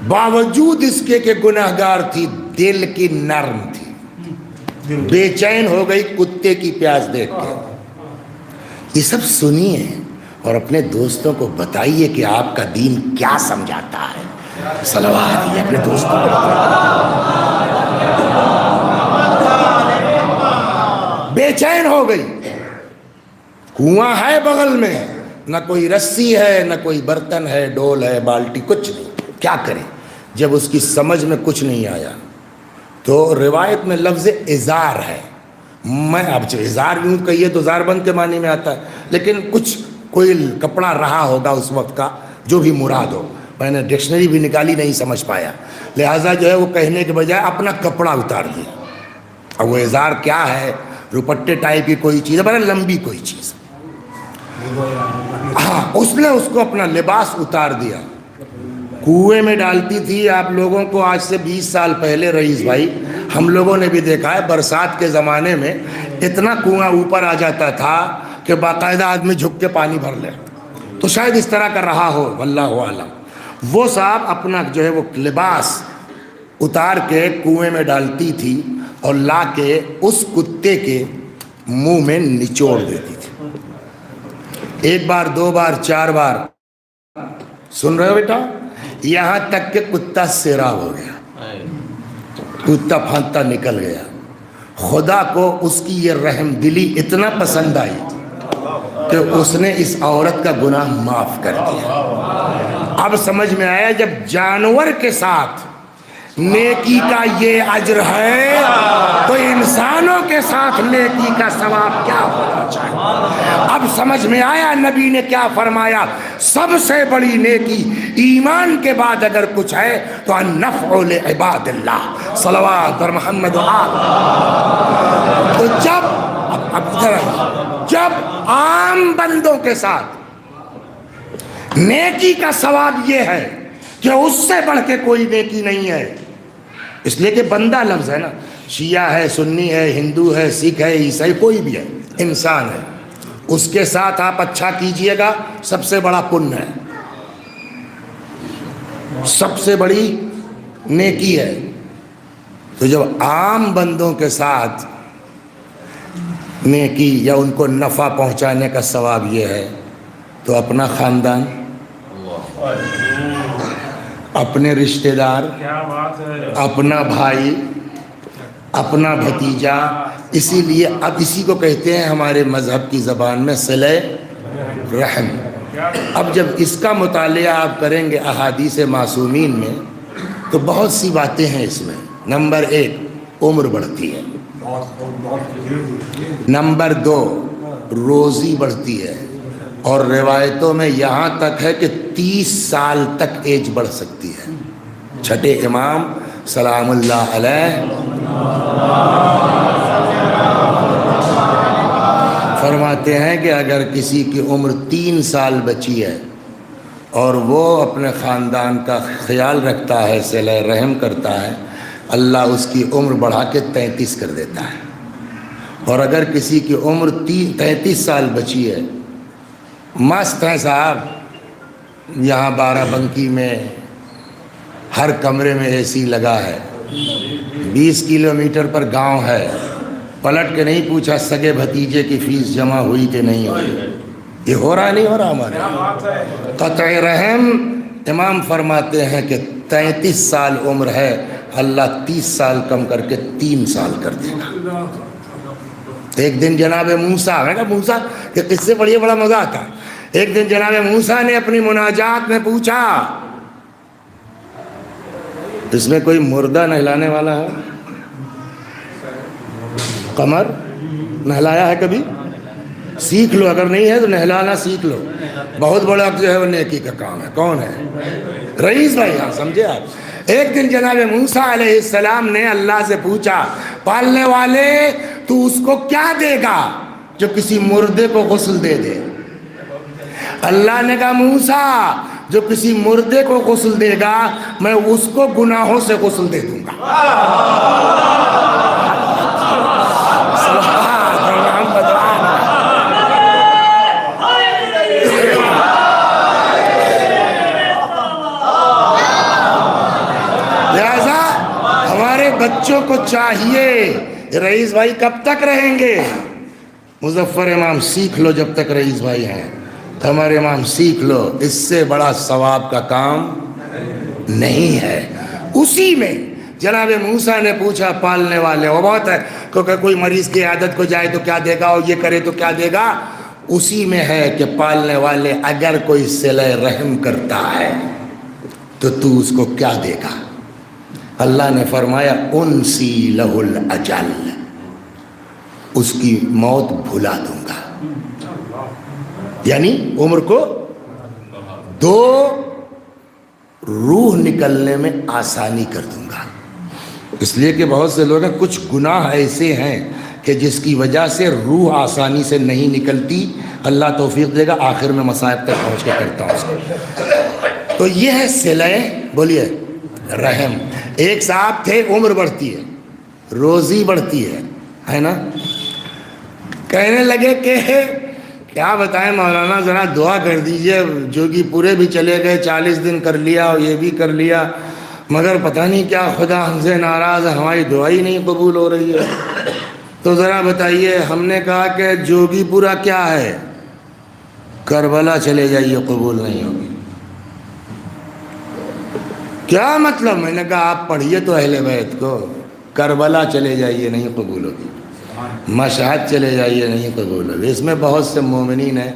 باوجود اس کے کہ گناہگار تھی، دل کی نرم تھی، بے چین ہو گئی کتے کی پیاس دیکھ کے۔ یہ سب سنیے اور اپنے دوستوں کو بتائیے کہ آپ کا دین کیا سمجھاتا ہے۔ صلوات یہ اپنے دوستوں کو بے چین ہو گئی، کنواں ہے بغل میں، نہ کوئی رسی ہے، نہ کوئی برتن ہے، ڈول ہے، بالٹی، کچھ نہیں، کیا کرے؟ جب اس کی سمجھ میں کچھ نہیں آیا تو روایت میں لفظ ازار ہے، میں اب ازار یوں کہیے تو زار بند کے معنی میں آتا ہے، لیکن کچھ کوئی کپڑا رہا ہوگا اس وقت کا جو بھی مراد ہو، میں نے ڈکشنری بھی نکالی نہیں سمجھ پایا، لہٰذا جو ہے وہ کہنے کے بجائے اپنا کپڑا اتار دیا۔ اب وہ ازار کیا ہے؟ روپٹے ٹائپ کی کوئی چیز ہے، بڑا لمبی کوئی چیز، ہاں، اس نے اس کو اپنا لباس اتار دیا، کنویں میں ڈالتی تھی۔ آپ لوگوں کو آج سے 20 سال پہلے رئیس بھائی ہم لوگوں نے بھی دیکھا ہے، برسات کے زمانے میں اتنا کنواں اوپر آ جاتا تھا کہ باقاعدہ آدمی جھک کے پانی بھر لے، تو شاید اس طرح کا رہا ہو، واللہ عالم۔ وہ صاحب اپنا جو ہے وہ لباس اتار کے کنویں میں ڈالتی تھی اور لا کے اس کتے کے منہ میں نچوڑ دیتی تھی۔ ایک بار، دو بار، چار بار، سن رہے ہو بیٹا؟ یہاں تک کہ کتا سیراب ہو گیا، کتا پھانتا نکل گیا۔ خدا کو اس کی یہ رحم دلی اتنا پسند آئی کہ اس نے اس عورت کا گناہ معاف کر دیا۔ اب سمجھ میں آیا جب جانور کے ساتھ نیکی کا یہ اجر ہے تو انسانوں کے ساتھ نیکی کا ثواب کیا ہونا چاہیے۔ اب سمجھ میں آیا نبی نے کیا فرمایا، سب سے بڑی نیکی ایمان کے بعد اگر کچھ ہے تو النفع لعباد اللہ، صلوات اور محمد و آل۔ تو جب عام بندوں کے ساتھ نیکی کا ثواب یہ ہے کہ اس سے بڑھ کے کوئی نیکی نہیں ہے، اس لیے کہ بندہ لفظ ہے نا، شیعہ ہے، سنی ہے، ہندو ہے، سکھ ہے، عیسائی، کوئی بھی ہے، انسان ہے، اس کے ساتھ آپ اچھا کیجئے گا، سب سے بڑا پن ہے، سب سے بڑی نیکی ہے۔ تو جب عام بندوں کے ساتھ نیکی یا ان کو نفع پہنچانے کا ثواب یہ ہے تو اپنا خاندان، اپنے رشتہ دار، اپنا بھائی، اپنا بھتیجا، اسی لیے اب اسی کو کہتے ہیں ہمارے مذہب کی زبان میں صلہ رحم۔ اب جب اس کا مطالعہ آپ کریں گے احادیث معصومین میں تو بہت سی باتیں ہیں اس میں۔ نمبر ایک، عمر بڑھتی ہے۔ نمبر دو، روزی بڑھتی ہے، اور روایتوں میں یہاں تک ہے کہ 30 سال تک ایج بڑھ سکتی ہے۔ چھٹے امام سلام اللہ علیہ فرماتے ہیں کہ اگر کسی کی عمر 3 سال بچی ہے اور وہ اپنے خاندان کا خیال رکھتا ہے، صلہ رحم کرتا ہے، اللہ اس کی عمر بڑھا کے 33 کر دیتا ہے۔ اور اگر کسی کی عمر 33 سال بچی ہے، مست ہے صاحب، یہاں بارہ بنکی میں ہر کمرے میں اے سی لگا ہے، 20 کلومیٹر پر گاؤں ہے، پلٹ کے نہیں پوچھا سگے بھتیجے کی فیس جمع ہوئی کہ نہیں ہوئی۔ یہ ہو رہا نہیں ہو رہا ہمارے؟ قطع رحم، امام فرماتے ہیں کہ 33 سال عمر ہے، اللہ 30 سال کم کر کے 3 سال کر دے گا۔ ایک دن جناب موسیٰ، میں کہا موسیٰ کہ قصے پڑھیے بڑا مزہ آتا ہے۔ ایک دن جناب موسیٰ نے اپنی مناجات میں پوچھا، اس میں کوئی مردہ نہلانے والا ہے؟ قمر نہلایا ہے کبھی؟ سیکھ لو، اگر نہیں ہے تو نہلانا سیکھ لو، بہت بڑا جو ہے وہ نیکی کا کام ہے۔ کون ہے؟ رئیس بھائی، ہاں سمجھے آپ۔ ایک دن جناب موسیٰ علیہ السلام نے اللہ سے پوچھا، پالنے والے تو اس کو کیا دے گا جو کسی مردے کو غسل دے دے؟ اللہ نے کہا موسیٰ، جو کسی مردے کو غسل دے گا میں اس کو گناہوں سے غسل دے دوں گا۔ لہذا ہمارے بچوں کو چاہیے، رئیس بھائی کب تک رہیں گے؟ مظفر امام سیکھ لو جب تک رئیس بھائی ہیں، ہمارے امام سیکھ لو، اس سے بڑا ثواب کا کام نہیں ہے۔ اسی میں جناب موسیٰ نے پوچھا پالنے والے، وہ بہت ہے کیونکہ کوئی مریض کی عادت کو جائے تو کیا دے گا، اور یہ کرے تو کیا دے گا، اسی میں ہے کہ پالنے والے اگر کوئی صلہ رحم کرتا ہے تو تو اس کو کیا دے گا؟ اللہ نے فرمایا انسی لہ الاجل، اس کی موت بھلا دوں گا، یعنی عمر کو 2 روح نکلنے میں آسانی کر دوں گا۔ اس لیے کہ بہت سے لوگ ہیں، کچھ گناہ ایسے ہیں کہ جس کی وجہ سے روح آسانی سے نہیں نکلتی، اللہ توفیق دے گا آخر میں مصائب تک پہنچ کے کرتا ہوں اس کو۔ تو یہ ہے صلہ، بولیے رحم۔ ایک صاحب تھے، عمر بڑھتی ہے، روزی بڑھتی ہے نا، کہنے لگے کہ کیا بتائیں مولانا، ذرا دعا کر دیجئے، جوگی پورے بھی چلے گئے، 40 دن کر لیا اور یہ بھی کر لیا، مگر پتہ نہیں کیا خدا ہم سے ناراض ہے، ہماری دعا ہی نہیں قبول ہو رہی ہے، تو ذرا بتائیے۔ ہم نے کہا کہ جوگی پورا کیا ہے؟ کربلا چلے جائیے قبول نہیں ہوگی۔ کیا مطلب؟ میں نے کہا آپ پڑھیے تو اہل بیت کو، کربلا چلے جائیے نہیں قبول ہوگی، مشہد چلے جائیے نہیں قبول ہوگی۔ اس میں بہت سے مومنین ہیں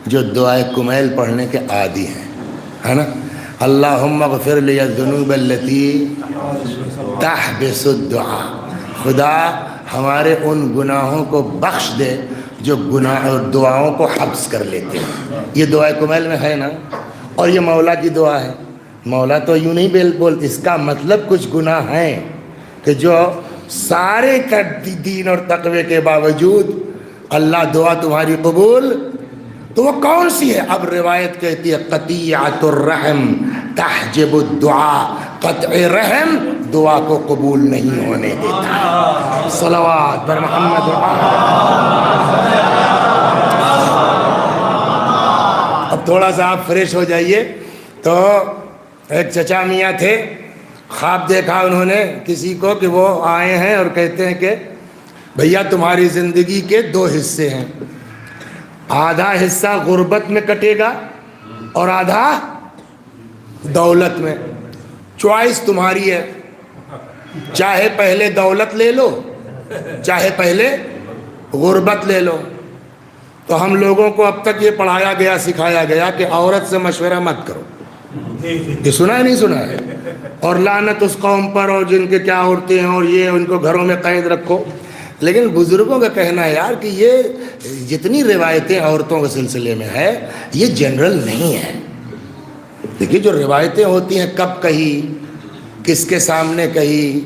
جو دعائے کمیل پڑھنے کے عادی ہیں، ہے نا؟ اللہم اغفر لی الذنوب التی تحبس الدعاء، خدا ہمارے ان گناہوں کو بخش دے جو گناہ اور دعاؤں کو حبس کر لیتے ہیں۔ یہ دعائے کمیل میں ہے نا، اور یہ مولا کی دعا ہے۔ مولا تو یوں نہیں بولتے، اس کا مطلب کچھ گناہ ہیں کہ جو سارے دین اور تقوی کے باوجود اللہ دعا تمہاری قبول، تو وہ کون سی ہے؟ اب روایت کہتی ہے قطیعۃ الرحم تحجب الدعاء، قطع رحم دعا کو قبول نہیں ہونے دیتا۔ صلوات بر محمد۔ اب تھوڑا سا آپ فریش ہو جائیے۔ تو ایک چچا میاں تھے، خواب دیکھا انہوں نے کسی کو کہ وہ آئے ہیں اور کہتے ہیں کہ بھیا تمہاری زندگی کے دو حصے ہیں، آدھا حصہ غربت میں کٹے گا اور آدھا دولت میں، چوائس تمہاری ہے، چاہے پہلے دولت لے لو چاہے پہلے غربت لے لو۔ تو ہم لوگوں کو اب تک یہ پڑھایا گیا سکھایا گیا کہ عورت سے مشورہ مت کرو، یہ سنا ہے نہیں سنا ہے؟ اور لعنت اس قوم پر اور جن کے کیا عورتیں ہیں اور یہ ان کو گھروں میں قید رکھو۔ لیکن بزرگوں کا کہنا ہے یار کہ یہ جتنی روایتیں عورتوں کے سلسلے میں ہے یہ جنرل نہیں ہے۔ دیکھیے جو روایتیں ہوتی ہیں کب کہی، کس کے سامنے کہی،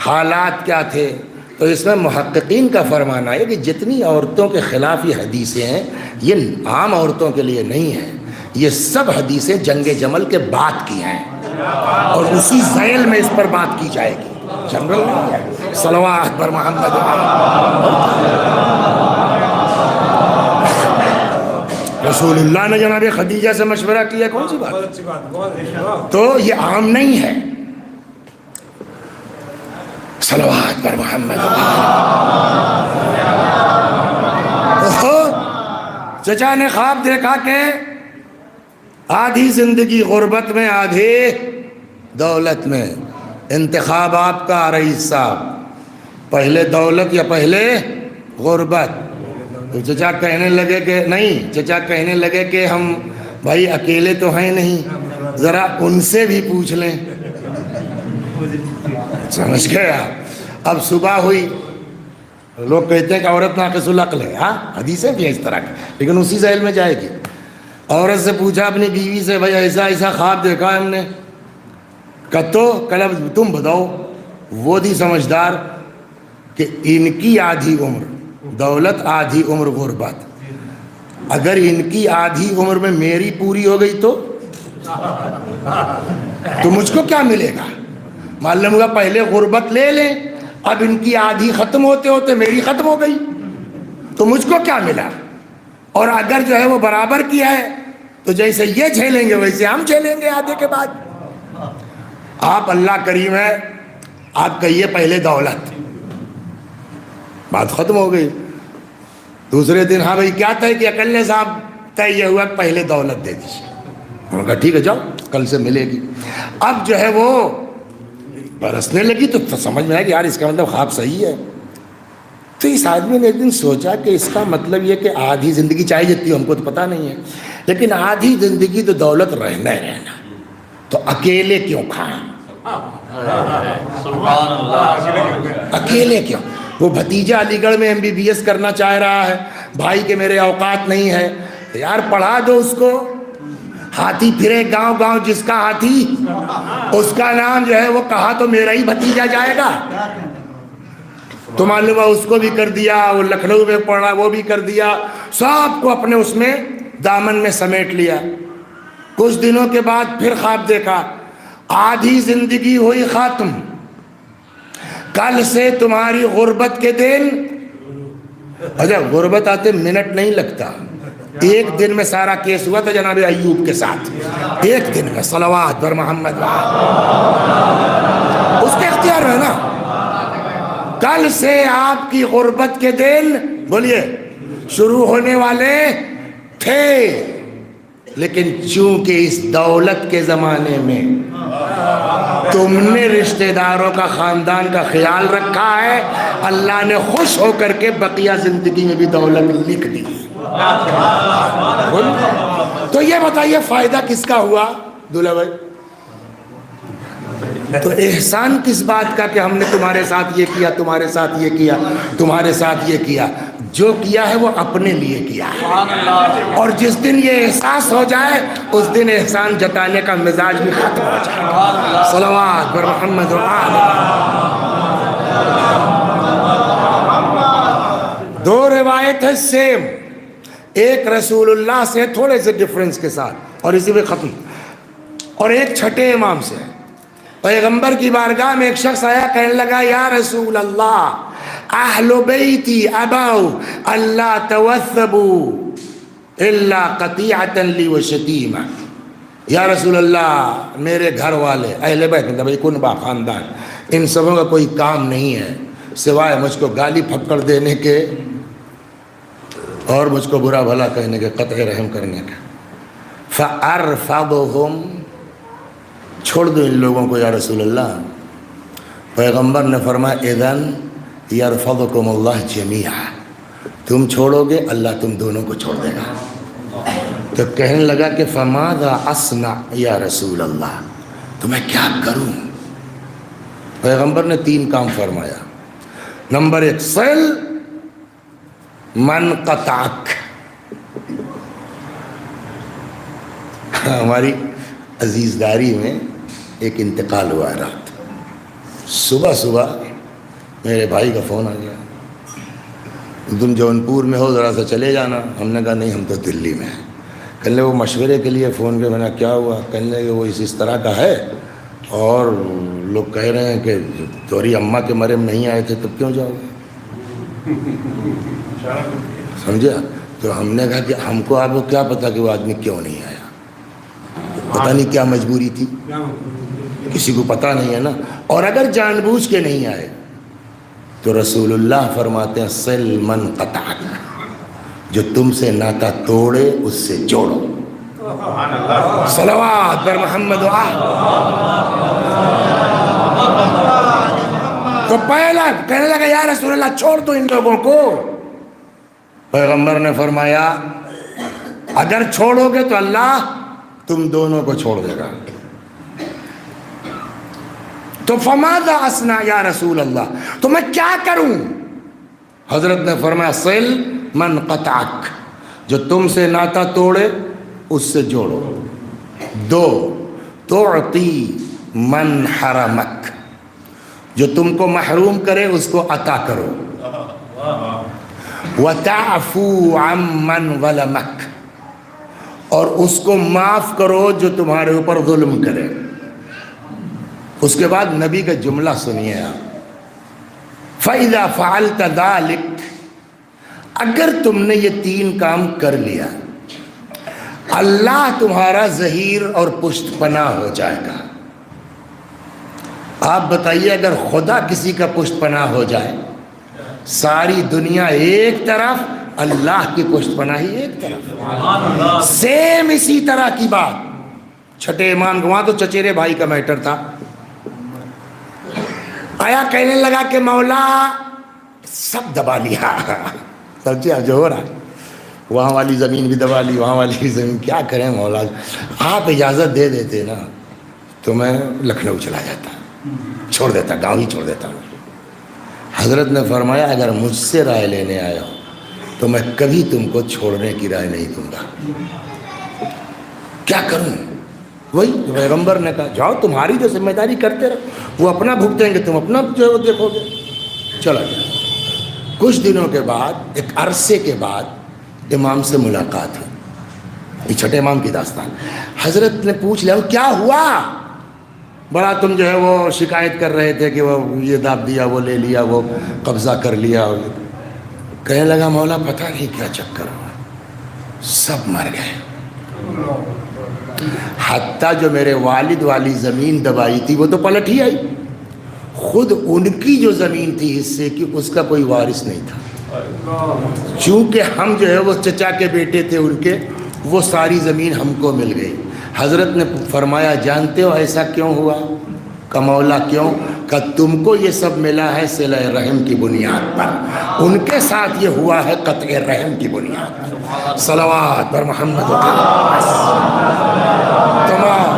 حالات کیا تھے، تو اس میں محققین کا فرمانا ہے کہ جتنی عورتوں کے خلاف یہ حدیثیں ہیں یہ عام عورتوں کے لیے نہیں ہیں، یہ سب حدیثیں جنگ جمل کے بعد کی ہیں اور اسی ذیل میں اس پر بات کی جائے گی، جنرل نہیں ہے۔ صلوات بر محمد۔ رسول اللہ نے جناب خدیجہ سے مشورہ کیا، کون سی بات؟ تو یہ عام نہیں ہے۔ صلوات بر محمد۔ چچا نے خواب دیکھا کہ آدھی زندگی غربت میں آدھی دولت میں، انتخاب آپ کا رئیس صاحب، پہلے دولت یا پہلے غربت؟ تو چچا کہنے لگے کہ نہیں، چچا کہنے لگے کہ ہم بھائی اکیلے تو ہیں نہیں، ذرا ان سے بھی پوچھ لیں۔ سمجھ گئے آپ؟ اب صبح ہوئی، لوگ کہتے ہیں کہ عورت ناقص العقل ہے، ہاں حدیثیں بھی ہیں اس طرح کی، لیکن اسی ذیل میں جائے گی۔ عورت سے پوچھا اپنی بیوی سے، بھائی ایسا ایسا خواب دیکھا ہم نے، تو کل تم بتاؤ۔ وہ تھی سمجھدار کہ ان کی آدھی عمر دولت، آدھی عمر غربت، اگر ان کی آدھی عمر میں میری پوری ہو گئی تو مجھ کو کیا ملے گا؟ معلوم ہوگا پہلے غربت لے لیں، اب ان کی آدھی ختم ہوتے ہوتے میری ختم ہو گئی تو مجھ کو کیا ملا؟ اور اگر جو ہے وہ برابر کیا ہے تو جیسے یہ جھیلیں گے ویسے ہم جھیلیں گے آدھے کے بعد۔ آپ اللہ کریم ہے، آپ کہیے پہلے دولت، بات ختم ہو گئی۔ دوسرے دن ہاں بھائی کیا طے کیا؟ اکلے صاحب طے یہ ہوا کہ پہلے دولت دے دیجیے۔ انہوں نے کہا ٹھیک ہے جاؤ، کل سے ملے گی۔ اب جو ہے وہ برسنے لگی تو سمجھ میں آیا کہ یار اس کا مطلب خواب صحیح ہے۔ تو اس آدمی نے ایک دن سوچا کہ اس کا مطلب یہ کہ آدھی زندگی چاہیے جتنی ہم کو تو پتہ نہیں ہے، لیکن آدھی زندگی تو دولت رہنا ہی رہنا، تو اکیلے کیوں کھائیں؟ اکیلے کیوں؟ وہ بھتیجا علی گڑھ میں MBBS کرنا چاہ رہا ہے، بھائی کے میرے اوقات نہیں ہے، یار پڑھا دو اس کو۔ ہاتھی پھرے گاؤں گاؤں جس کا ہاتھی، اس کا نام جو ہے وہ کہا تو میرا ہی بھتیجا جائے گا۔ تو معلوم ہے اس کو بھی کر دیا، وہ لکھنؤ میں پڑھا وہ بھی کر دیا، سب کو اپنے اس میں دامن میں سمیٹ لیا۔ کچھ دنوں کے بعد پھر خواب دیکھا، آدھی زندگی ہوئی ختم، کل سے تمہاری غربت کے دن، اچھا غربت آتے منٹ نہیں لگتا، ایک دن میں سارا کیس ہوا تھا جناب ایوب کے ساتھ، ایک دن میں۔ صلوات بر محمد۔ اس کے اختیار ہے نا، کل سے آپ کی غربت کے دن، بولیے، شروع ہونے والے تھے، لیکن چونکہ اس دولت کے زمانے میں تم نے رشتہ داروں کا، خاندان کا خیال رکھا ہے، اللہ نے خوش ہو کر کے بقیہ زندگی میں بھی دولت لکھ دی۔ تو یہ بتائیے فائدہ کس کا ہوا دولہ بھائی؟ تو احسان کس بات کا کہ ہم نے تمہارے ساتھ یہ کیا، تمہارے ساتھ یہ کیا، تمہارے ساتھ یہ کیا؟ جو کیا ہے وہ اپنے لیے کیا ہے، اور جس دن یہ احساس ہو جائے اس دن احسان جتانے کا مزاج بھی ختم ہو جائے گا۔ صلوات بر محمد و آل۔ دو روایت ہے سیم، ایک رسول اللہ سے تھوڑے سے ڈفرنس کے ساتھ اور اسی پہ ختم، اور ایک چھٹے امام سے۔ پیغمبر کی بارگاہ میں ایک شخص آیا، کہنے لگا یا رسول اللہ اہل بیتی اباؤ اللہ توثبوا الا قطیعتا لی و شتیمہ۔ یا رسول اللہ میرے گھر والے اہل بیت مطلب کنبہ، خاندان، ان سبوں کا کوئی کام نہیں ہے سوائے مجھ کو گالی پھپڑ دینے کے اور مجھ کو برا بھلا کہنے کے، قطع رحم کرنے کے۔ فَأَرْفَضُهُمْ، چھوڑ دو ان لوگوں کو یا رسول اللہ۔ پیغمبر نے فرمایا اذن یرفضکم اللہ جمیعا، تم چھوڑو گے اللہ تم دونوں کو چھوڑ دے گا۔ تو کہنے لگا کہ فماذا اصنع یا رسول اللہ، تو میں کیا کروں؟ پیغمبر نے 3 کام فرمایا۔ نمبر 1 صل من قطعک۔ ہماری عزیزداری میں ایک انتقال ہوا ہے رات، صبح میرے بھائی کا فون آ گیا، تم جونپور میں ہو ذرا سا چلے جانا۔ ہم نے کہا نہیں ہم تو دلی میں ہیں۔ کہنے لگے وہ مشورے کے لیے فون کیا۔ میں نے کیا ہوا؟ کہنے لگے وہ اس طرح کا ہے اور لوگ کہہ رہے ہیں کہ تمہاری اماں کے مرے میں نہیں آئے تھے تب کیوں جاؤ گے؟ سمجھا؟ تو ہم نے کہا کہ ہم کو آپ کو کیا پتا کہ وہ آدمی کیوں نہیں آیا، پتہ نہیں کیا مجبوری تھی، کسی کو پتہ نہیں ہے نا۔ اور اگر جان بوجھ کے نہیں آئے تو رسول اللہ فرماتے ہیں صل من قطعک، جو تم سے ناتا توڑے اس سے جوڑو۔ صلوات بر محمد و آل۔ تو پہلا کہنے لگا یا رسول اللہ چھوڑ دو ان لوگوں کو۔ پیغمبر نے فرمایا اگر چھوڑو گے تو اللہ تم دونوں کو چھوڑ دے گا۔ تو فماذا اصنع یا رسول اللہ، تو میں کیا کروں؟ حضرت نے فرمایا صل من قطعک، جو تم سے ناتا توڑے اس سے جوڑو۔ 2 تعطی من حرمک، جو تم کو محروم کرے اس کو عطا کرو۔ وتعفو عمن ظلمک، اور اس کو معاف کرو جو تمہارے اوپر ظلم کرے۔ اس کے بعد نبی کا جملہ سنیے آپ، فَإِذَا فَعَلْتَ ذَلِكَ، اگر تم نے یہ 3 کام کر لیا اللہ تمہارا ظہیر اور پشت پناہ ہو جائے گا۔ آپ بتائیے اگر خدا کسی کا پشت پناہ ہو جائے، ساری دنیا ایک طرف، اللہ کی پشت پناہی ایک طرف۔ سیم اسی طرح کی بات چھٹے امام، وہاں تو چچیرے بھائی کا میٹر تھا، آیا کہنے لگا کہ مولا سب دبا لیا۔ سمجھے جو ہو رہا ہے، وہاں والی زمین بھی دبا لی، وہاں والی بھی زمین، کیا کریں مولا، آپ اجازت دے دیتے نا تو میں لکھنؤ چلا جاتا، چھوڑ دیتا، گاؤں ہی چھوڑ دیتا۔ حضرت نے فرمایا اگر مجھ سے رائے لینے آیا ہو تو میں کبھی تم کو چھوڑنے کی رائے نہیں دوں گا۔ کیا کروں؟ وہی پیغمبر نے کہا جاؤ تمہاری جو ذمہ داری کرتے رہو، وہ اپنا بھگتیں گے تم اپنا جو دیکھو گے۔ چلا گیا۔ کچھ دنوں کے بعد، ایک عرصے کے بعد امام سے ملاقات ہوئی، یہ چھٹے امام کی داستان۔ حضرت نے پوچھ لیا کیا ہوا؟ بڑا تم جو ہے وہ شکایت کر رہے تھے کہ وہ یہ داب دیا، وہ لے لیا، وہ قبضہ کر لیا۔ کہنے لگا مولا پتہ نہیں کیا چکر ہوا، سب مر گئے، حتیٰ جو میرے والد والی زمین دبائی تھی وہ تو پلٹ ہی آئی، خود ان کی جو زمین تھی حصے کی اس کا کوئی وارث نہیں تھا۔ چونکہ ہم جو ہے وہ چچا کے بیٹے تھے ان کے، وہ ساری زمین ہم کو مل گئی۔ حضرت نے فرمایا جانتے ہو ایسا کیوں ہوا؟ کہ مولا کیوں؟ کہ تم کو یہ سب ملا ہے صلہ رحم کی بنیاد پر، ان کے ساتھ یہ ہوا ہے قطع رحم کی بنیاد پر۔ صلوات پر محمد تمام۔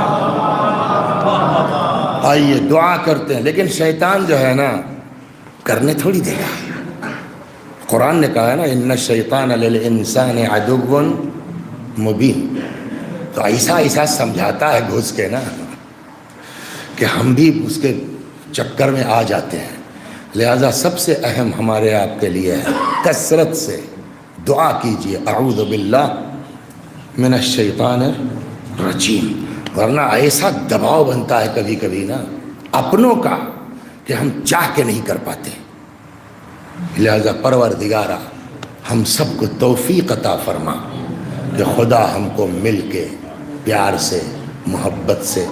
آئیے دعا کرتے ہیں، لیکن شیطان جو ہے نا کرنے تھوڑی دے گا۔ قرآن نے کہا ہے نا ان الشیطان للانسان عدو مبین، تو ایسا ایسا سمجھاتا ہے گھس کے نا کہ ہم بھی اس کے چکر میں آ جاتے ہیں۔ لہذا سب سے اہم ہمارے آپ کے لیے ہے کثرت سے دعا کیجیے اعوذ باللہ من الشیطان الرجیم، ورنہ ایسا دباؤ بنتا ہے کبھی کبھی نا اپنوں کا کہ ہم چاہ کے نہیں کر پاتے۔ لہذا پروردگارہ ہم سب کو توفیق عطا فرما کہ خدا ہم کو مل کے پیار سے محبت سے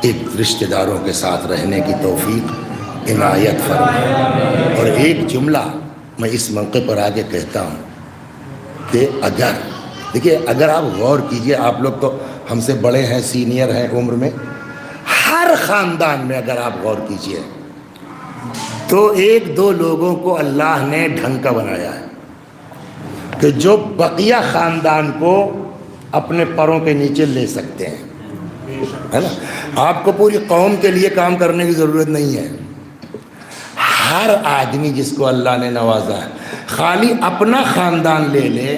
ایک رشتہ داروں کے ساتھ رہنے کی توفیق عنایت فرما۔ اور ایک جملہ میں اس موقع پر آگے کہتا ہوں کہ دیکھیے اگر آپ غور کیجئے، آپ لوگ تو ہم سے بڑے ہیں، سینئر ہیں عمر میں، ہر خاندان میں اگر آپ غور کیجئے تو ایک دو لوگوں کو اللہ نے ڈھنگ کا بنایا ہے کہ جو بقیہ خاندان کو اپنے پروں کے نیچے لے سکتے ہیں، ہے نا؟ آپ کو پوری قوم کے لیے کام کرنے کی ضرورت نہیں ہے۔ ہر آدمی جس کو اللہ نے نوازا ہے، خالی اپنا خاندان لے لے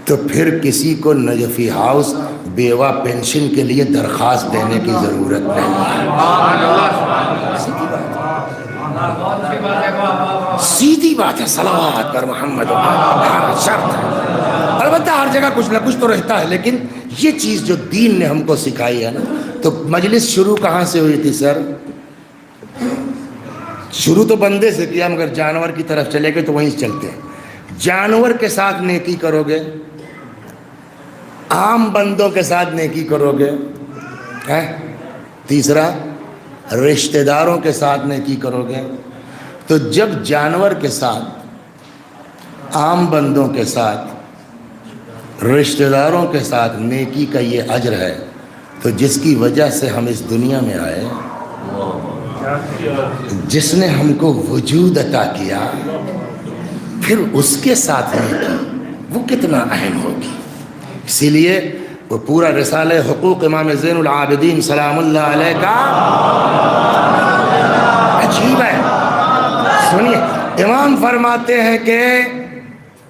تو پھر کسی کو نجفی ہاؤس بیوہ پینشن کے لیے درخواست دینے کی ضرورت نہیں ہے۔ سیدھی بات ہے، صلوات پر محمد شرط ہے۔ البتہ ہر جگہ کچھ نہ کچھ تو رہتا ہے، لیکن یہ چیز جو دین نے ہم کو سکھائی ہے نا۔ تو مجلس شروع کہاں سے ہوئی تھی سر؟ شروع تو بندے سے کیا، مگر جانور کی طرف چلے گئے تو وہیں چلتے ہیں۔ جانور کے ساتھ نیکی کرو گے، عام بندوں کے ساتھ نیکی کرو گے، تیسرا رشتہ داروں کے ساتھ نیکی کرو گے۔ تو جب جانور کے ساتھ، عام بندوں کے ساتھ، رشتہ داروں کے ساتھ نیکی کا یہ اجر ہے، تو جس کی وجہ سے ہم اس دنیا میں آئے، جس نے ہم کو وجود عطا کیا، پھر اس کے ساتھ نیکی وہ کتنا اہم ہوگی۔ اسی لیے وہ پورا رسالہ حقوق امام زین العابدین سلام اللہ علیہ کا عجیب ہے۔ سنیے، امام فرماتے ہیں کہ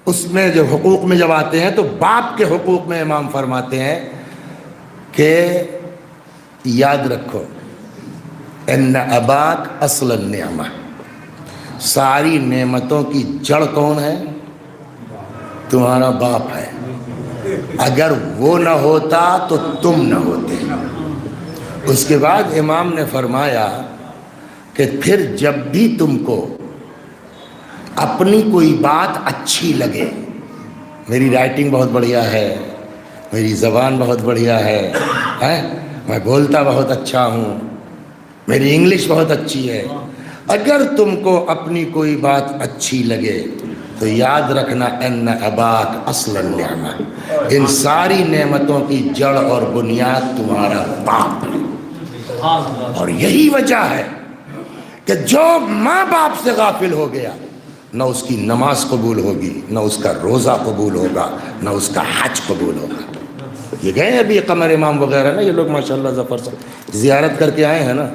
اس میں جو حقوق میں جب آتے ہیں تو باپ کے حقوق میں امام فرماتے ہیں کہ یاد رکھو ان اباک اصل النعمہ، ساری نعمتوں کی جڑ کون ہے؟ تمہارا باپ ہے۔ اگر وہ نہ ہوتا تو تم نہ ہوتے۔ اس کے بعد امام نے فرمایا کہ پھر جب بھی تم کو اپنی کوئی بات اچھی لگے، میری رائٹنگ بہت بڑھیا ہے، میری زبان بہت بڑھیا ہے، میں بولتا بہت اچھا ہوں، میری انگلش بہت اچھی ہے، اگر تم کو اپنی کوئی بات اچھی لگے تو یاد رکھنا ان اباک اصل النعمہ، ان ساری نعمتوں کی جڑ اور بنیاد تمہارا باپ ہے۔ اور یہی وجہ ہے کہ جو ماں باپ سے غافل ہو گیا، نہ اس کی نماز قبول ہوگی، نہ اس کا روزہ قبول ہوگا، نہ اس کا حج قبول ہوگا۔ یہ گئے ابھی قمر امام وغیرہ نا، یہ لوگ ماشاءاللہ ظفر سے زیارت کر کے آئے ہیں نا،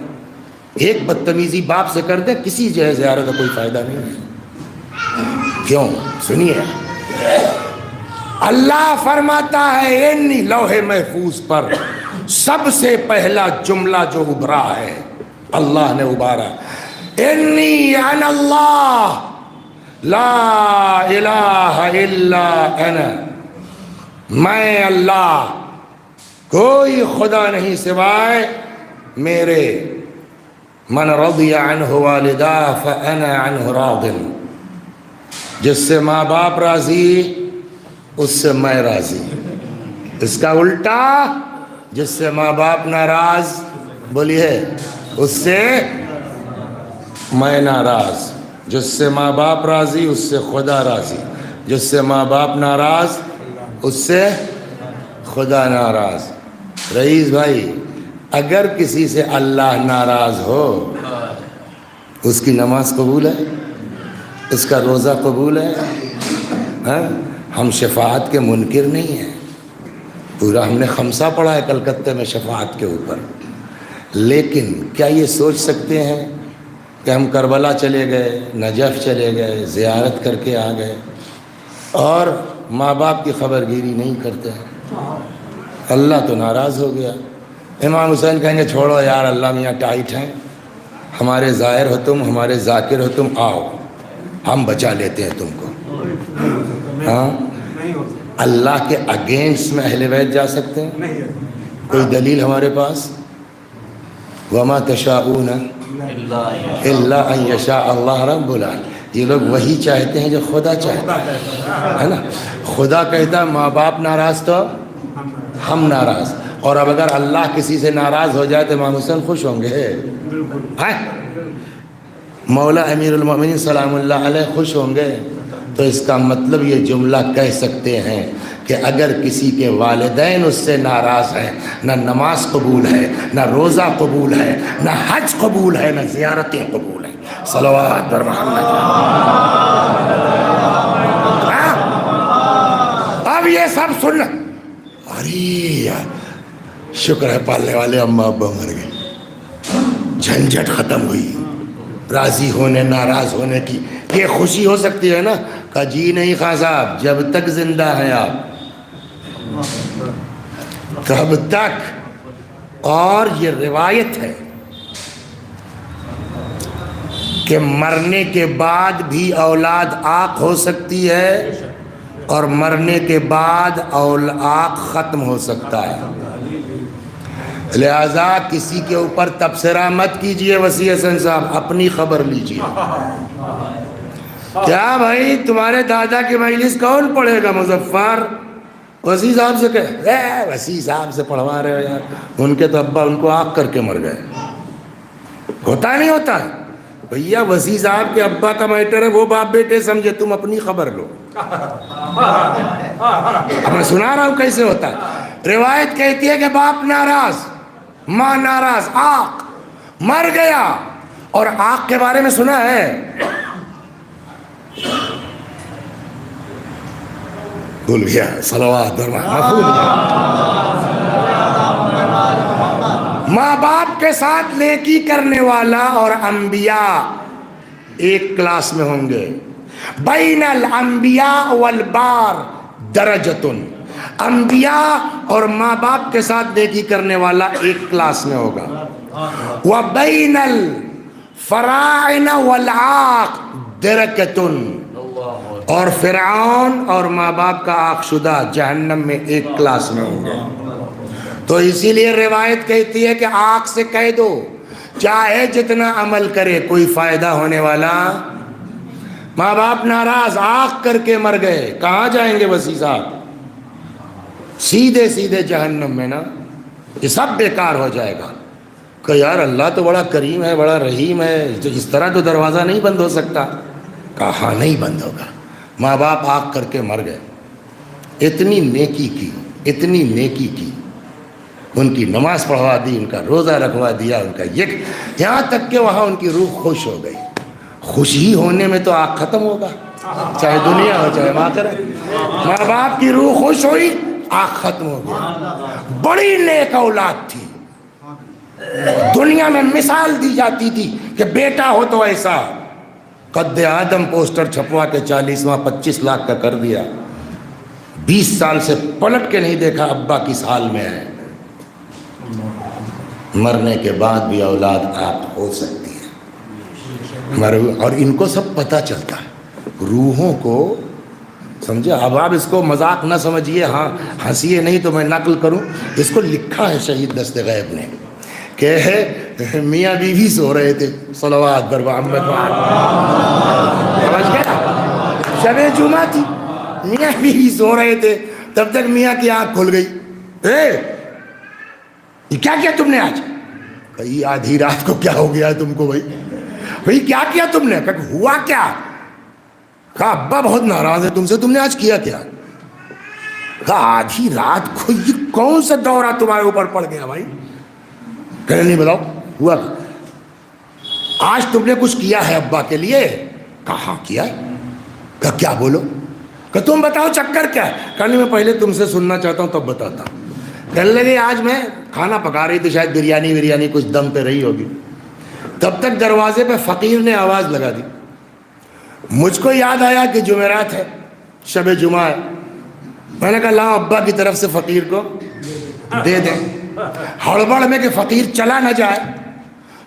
ایک بدتمیزی باپ سے کر دے، کسی جو ہے زیارت کا کوئی فائدہ نہیں ہے۔ کیوں؟ سنیے، اللہ فرماتا ہے انی لوح محفوظ پر سب سے پہلا جملہ جو ابھرا ہے، اللہ نے ابھارا، انی انا اللہ لا الہ الا انا، میں اللہ، کوئی خدا نہیں سوائے میرے، من رضی عنہ والدہ فانا عنہ راض، جس سے ماں باپ راضی اس سے میں راضی، اس کا الٹا جس سے ماں باپ ناراض بولیے اس سے میں ناراض۔ جس سے ماں باپ راضی اس سے خدا راضی، جس سے ماں باپ ناراض اس سے خدا ناراض۔ رئیس بھائی اگر کسی سے اللہ ناراض ہو اس کی نماز قبول ہے، اس کا روزہ قبول ہے؟ ہاں؟ ہم شفاعت کے منکر نہیں ہیں، پورا ہم نے خمسہ پڑھا ہے کلکتہ میں شفاعت کے اوپر، لیکن کیا یہ سوچ سکتے ہیں کہ ہم کربلا چلے گئے، نجف چلے گئے، زیارت کر کے آ گئے اور ماں باپ کی خبر گیری نہیں کرتے ہیں؟ اللہ تو ناراض ہو گیا۔ امام حسین کہیں گے چھوڑو یار، اللہ میاں ٹائٹ ہیں، ہمارے ظاہر ہو تم، ہمارے ذاکر ہو تم، آؤ ہم بچا لیتے ہیں تم کو۔ ہاں، اللہ کے اگینسٹ میں اہل بیت جا سکتے ہیں؟ کوئی دلیل ہمارے پاس؟ وما تشاءون الا ان یشاء اللہ رب العالمین۔ یہ لوگ وہی چاہتے ہیں جو خدا چاہتا ہے نا۔ خدا کہتا ہے ماں باپ ناراض تو ہم ناراض، اور اب اگر اللہ کسی سے ناراض ہو جائے تو امام حسین خوش ہوں گے؟ مولا امیر المومنین سلام اللہ علیہ خوش ہوں گے؟ تو اس کا مطلب یہ جملہ کہہ سکتے ہیں کہ اگر کسی کے والدین اس سے ناراض ہیں، نہ نماز قبول ہے، نہ روزہ قبول ہے، نہ حج قبول ہے، نہ زیارتیں قبول ہیں۔ صلوات پر محمد۔ اب یہ سب سن، ارے یار شکر ہے پالنے والے اماں ابا مر گئے، جھنجھٹ ختم ہوئی۔ راضی ہونے ناراض ہونے کی یہ خوشی ہو سکتی ہے نا؟ کہا جی نہیں خان صاحب، جب تک زندہ ہیں آپ تب تک۔ اور یہ روایت ہے کہ مرنے کے بعد بھی اولاد عاق ہو سکتی ہے اور مرنے کے بعد عاق ختم ہو سکتا ہے، لہذا کسی کے اوپر تبصرہ مت کیجئے۔ وسیع حسن صاحب اپنی خبر لیجئے۔ کیا بھائی تمہارے دادا کی مجلس کون پڑھے گا؟ مظفر وسیع صاحب سے کہ وسیع صاحب سے پڑھوا رہے ہو یار، ان کے تو ابا ان کو آگ کر کے مر گئے۔ ہوتا نہیں ہوتا بھیا، وسیع صاحب کے ابا کا میٹر ہے، وہ باپ بیٹے سمجھے، تم اپنی خبر لو۔ اب میں سنا رہا ہوں کیسے ہوتا ہے۔ روایت کہتی ہے کہ باپ ناراض، ماں ناراض، آق مر گیا، اور آق کے بارے میں سنا ہے؟ بھول گیا، صلوات بھول گیا۔ ماں باپ کے ساتھ نیکی کرنے والا اور انبیاء ایک کلاس میں ہوں گے۔ بین الانبیاء والبار درجتن، انبیاء اور ماں باپ کے ساتھ نیکی کرنے والا ایک کلاس میں ہوگا۔ وبین الفراعنہ والعاق درکتن، اور فرعون اور ماں باپ کا عاق شدہ جہنم میں ایک کلاس میں ہوں گے۔ تو اسی لیے روایت کہتی ہے کہ عاق سے کہہ دو چاہے جتنا عمل کرے کوئی فائدہ ہونے والا۔ ماں باپ ناراض، عاق کر کے مر گئے، کہاں جائیں گے وسیع صاحب؟ سیدھے سیدھے جہنم میں نا۔ یہ سب بیکار ہو جائے گا کہ یار اللہ تو بڑا کریم ہے، بڑا رحیم ہے، اس طرح تو دروازہ نہیں بند ہو سکتا۔ کہاں نہیں بند ہوگا؟ ماں باپ عاق کر کے مر گئے، اتنی نیکی کی، اتنی نیکی کی، ان کی نماز پڑھوا دی، ان کا روزہ رکھوا دیا، ان کا یہاں تک کہ وہاں ان کی روح خوش ہو گئی۔ خوش ہی ہونے میں تو عاق ختم ہوگا، چاہے دنیا ہو چاہے آخرت۔ ماں باپ کی روح خوش ہوئی، عاق ختم ہو گیا۔ بڑی نیک اولاد تھی، دنیا میں مثال دی جاتی تھی کہ بیٹا ہو تو ایسا، قد آدم پوسٹر چھپوا کے 40واں 25 لاکھ کا کر دیا، 20 سال سے پلٹ کے نہیں دیکھا ابا کس حال میں ہے۔ مرنے کے بعد بھی اولاد عاق ہو سکتی ہے، اور ان کو سب پتہ چلتا ہے، روحوں کو سمجھے۔ اب آپ اس کو مذاق نہ سمجھیے، ہاں ہنسیے نہیں تو میں نقل کروں، اس کو لکھا ہے شہید دست غیب نے کہ میاں بیوی سو رہے تھے، صلوات بر محمد، سمجھ گیا؟ شب جمعہ تھی، میاں بیوی سو رہے تھے، تب تک میاں کی آنکھ کھل گئی۔ یہ کیا کیا تم نے آج؟ کہی آدھی رات کو کیا ہو گیا تم کو بھائی؟ بھائی کیا کیا تم نے؟ کہا ہوا کیا؟ کہا ابا بہت ناراض ہے تم سے، تم نے آج کیا کیا؟ کہا آدھی رات کو یہ کون سا دورہ تمہارے اوپر پڑ گیا بھائی؟ کہنے نہیں بتاؤ ہوا آج تم نے کچھ کیا ہے ابا کے لیے؟ کہاں کیا ہے؟ کہا کیا بولو؟ کہ تم بتاؤ چکر کیا ہے؟ کہنے میں پہلے تم سے سننا چاہتا ہوں تب بتاتا ہوں۔ کہنے لگے آج میں کھانا پکا رہی تھی، شاید بریانی کچھ دم پہ رہی ہوگی، تب تک دروازے پہ فقیر نے آواز لگا دی۔ مجھ کو یاد آیا کہ جمعرات ہے، شب جمعہ ہے، میں نے کہا لاؤ ابا کی طرف سے فقیر کو دے دیں، ہڑبڑ میں کہ فقیر چلا نہ جائے۔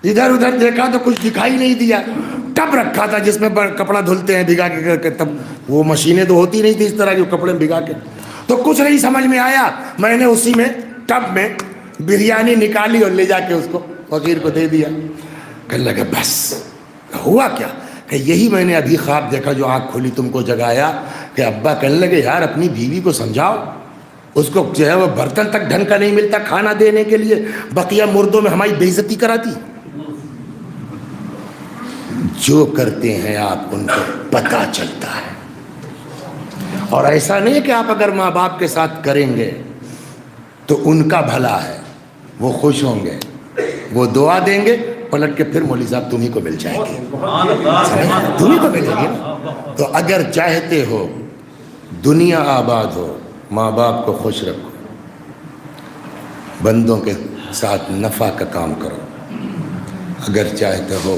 ادھر ادھر دیکھا تو کچھ دکھائی نہیں دیا، ٹب رکھا تھا جس میں کپڑا دھلتے ہیں بھگا کے، تب وہ مشینیں تو ہوتی نہیں تھی اس طرح کے کپڑے بھگا کے، تو کچھ نہیں سمجھ میں آیا، میں نے اسی میں ٹب میں بریانی نکالی اور لے جا کے اس کو فقیر کو دے دیا۔ کہنے لگا بس ہوا کیا؟ کہ یہی میں نے ابھی خواب دیکھا جو آنکھ کھلی تم کو جگایا، کہ ابا کہنے لگے یار اپنی بیوی کو سمجھاؤ، اس کو جو ہے وہ برتن تک ڈھنگ کا نہیں ملتا کھانا دینے کے لیے، بقیہ مردوں میں ہماری بے عزتی کراتی۔ جو کرتے ہیں آپ ان کو پتہ چلتا ہے، اور ایسا نہیں کہ آپ اگر ماں باپ کے ساتھ کریں گے تو ان کا بھلا ہے، وہ خوش ہوں گے، وہ دعا دیں گے، پلٹ کے پھر مولوی صاحب تمہیں کو مل جائے گی، تمہیں کو ملے گی۔ تو اگر چاہتے ہو دنیا آباد ہو، ماں باپ کو خوش رکھو، بندوں کے ساتھ نفع کا کام کرو، اگر چاہتے ہو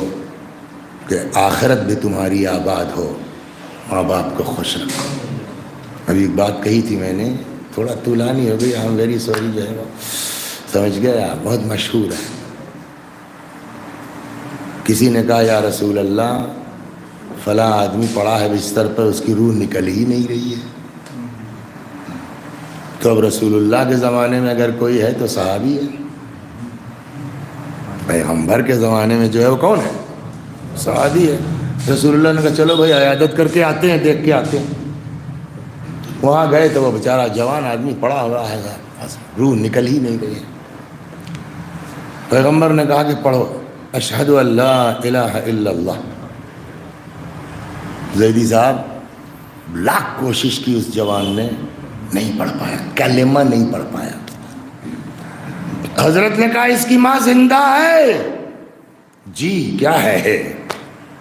کہ آخرت بھی تمہاری آباد ہو، ماں باپ کو خوش رکھو۔ ابھی ایک بات کہی تھی میں نے، تھوڑا طولانی ہو گئی، ہم ویری سوری، جو ہے وہ سمجھ گئے آپ، بہت مشہور ہے۔ کسی نے کہا یا رسول اللہ فلاں آدمی پڑا ہے بستر پر، اس کی روح نکل ہی نہیں رہی ہے۔ تو اب رسول اللہ کے زمانے میں اگر کوئی ہے تو صحابی ہے، پیغمبر کے زمانے میں جو ہے وہ کون ہے؟ صحابی ہے۔ رسول اللہ نے کہا چلو بھائی عیادت کر کے آتے ہیں، دیکھ کے آتے ہیں۔ وہاں گئے تو وہ بیچارہ جوان آدمی پڑا ہوا ہے، روح نکل ہی نہیں رہی ہے۔ پیغمبر نے کہا کہ پڑھو اشہد ان لا الہ الا اللہ۔ زیدی صاحب لاکھ کوشش کی اس جوان نے، نہیں پڑھ پایا، کلمہ نہیں پڑھ پایا۔ حضرت نے کہا اس کی ماں زندہ ہے؟ جی کیا ہے؟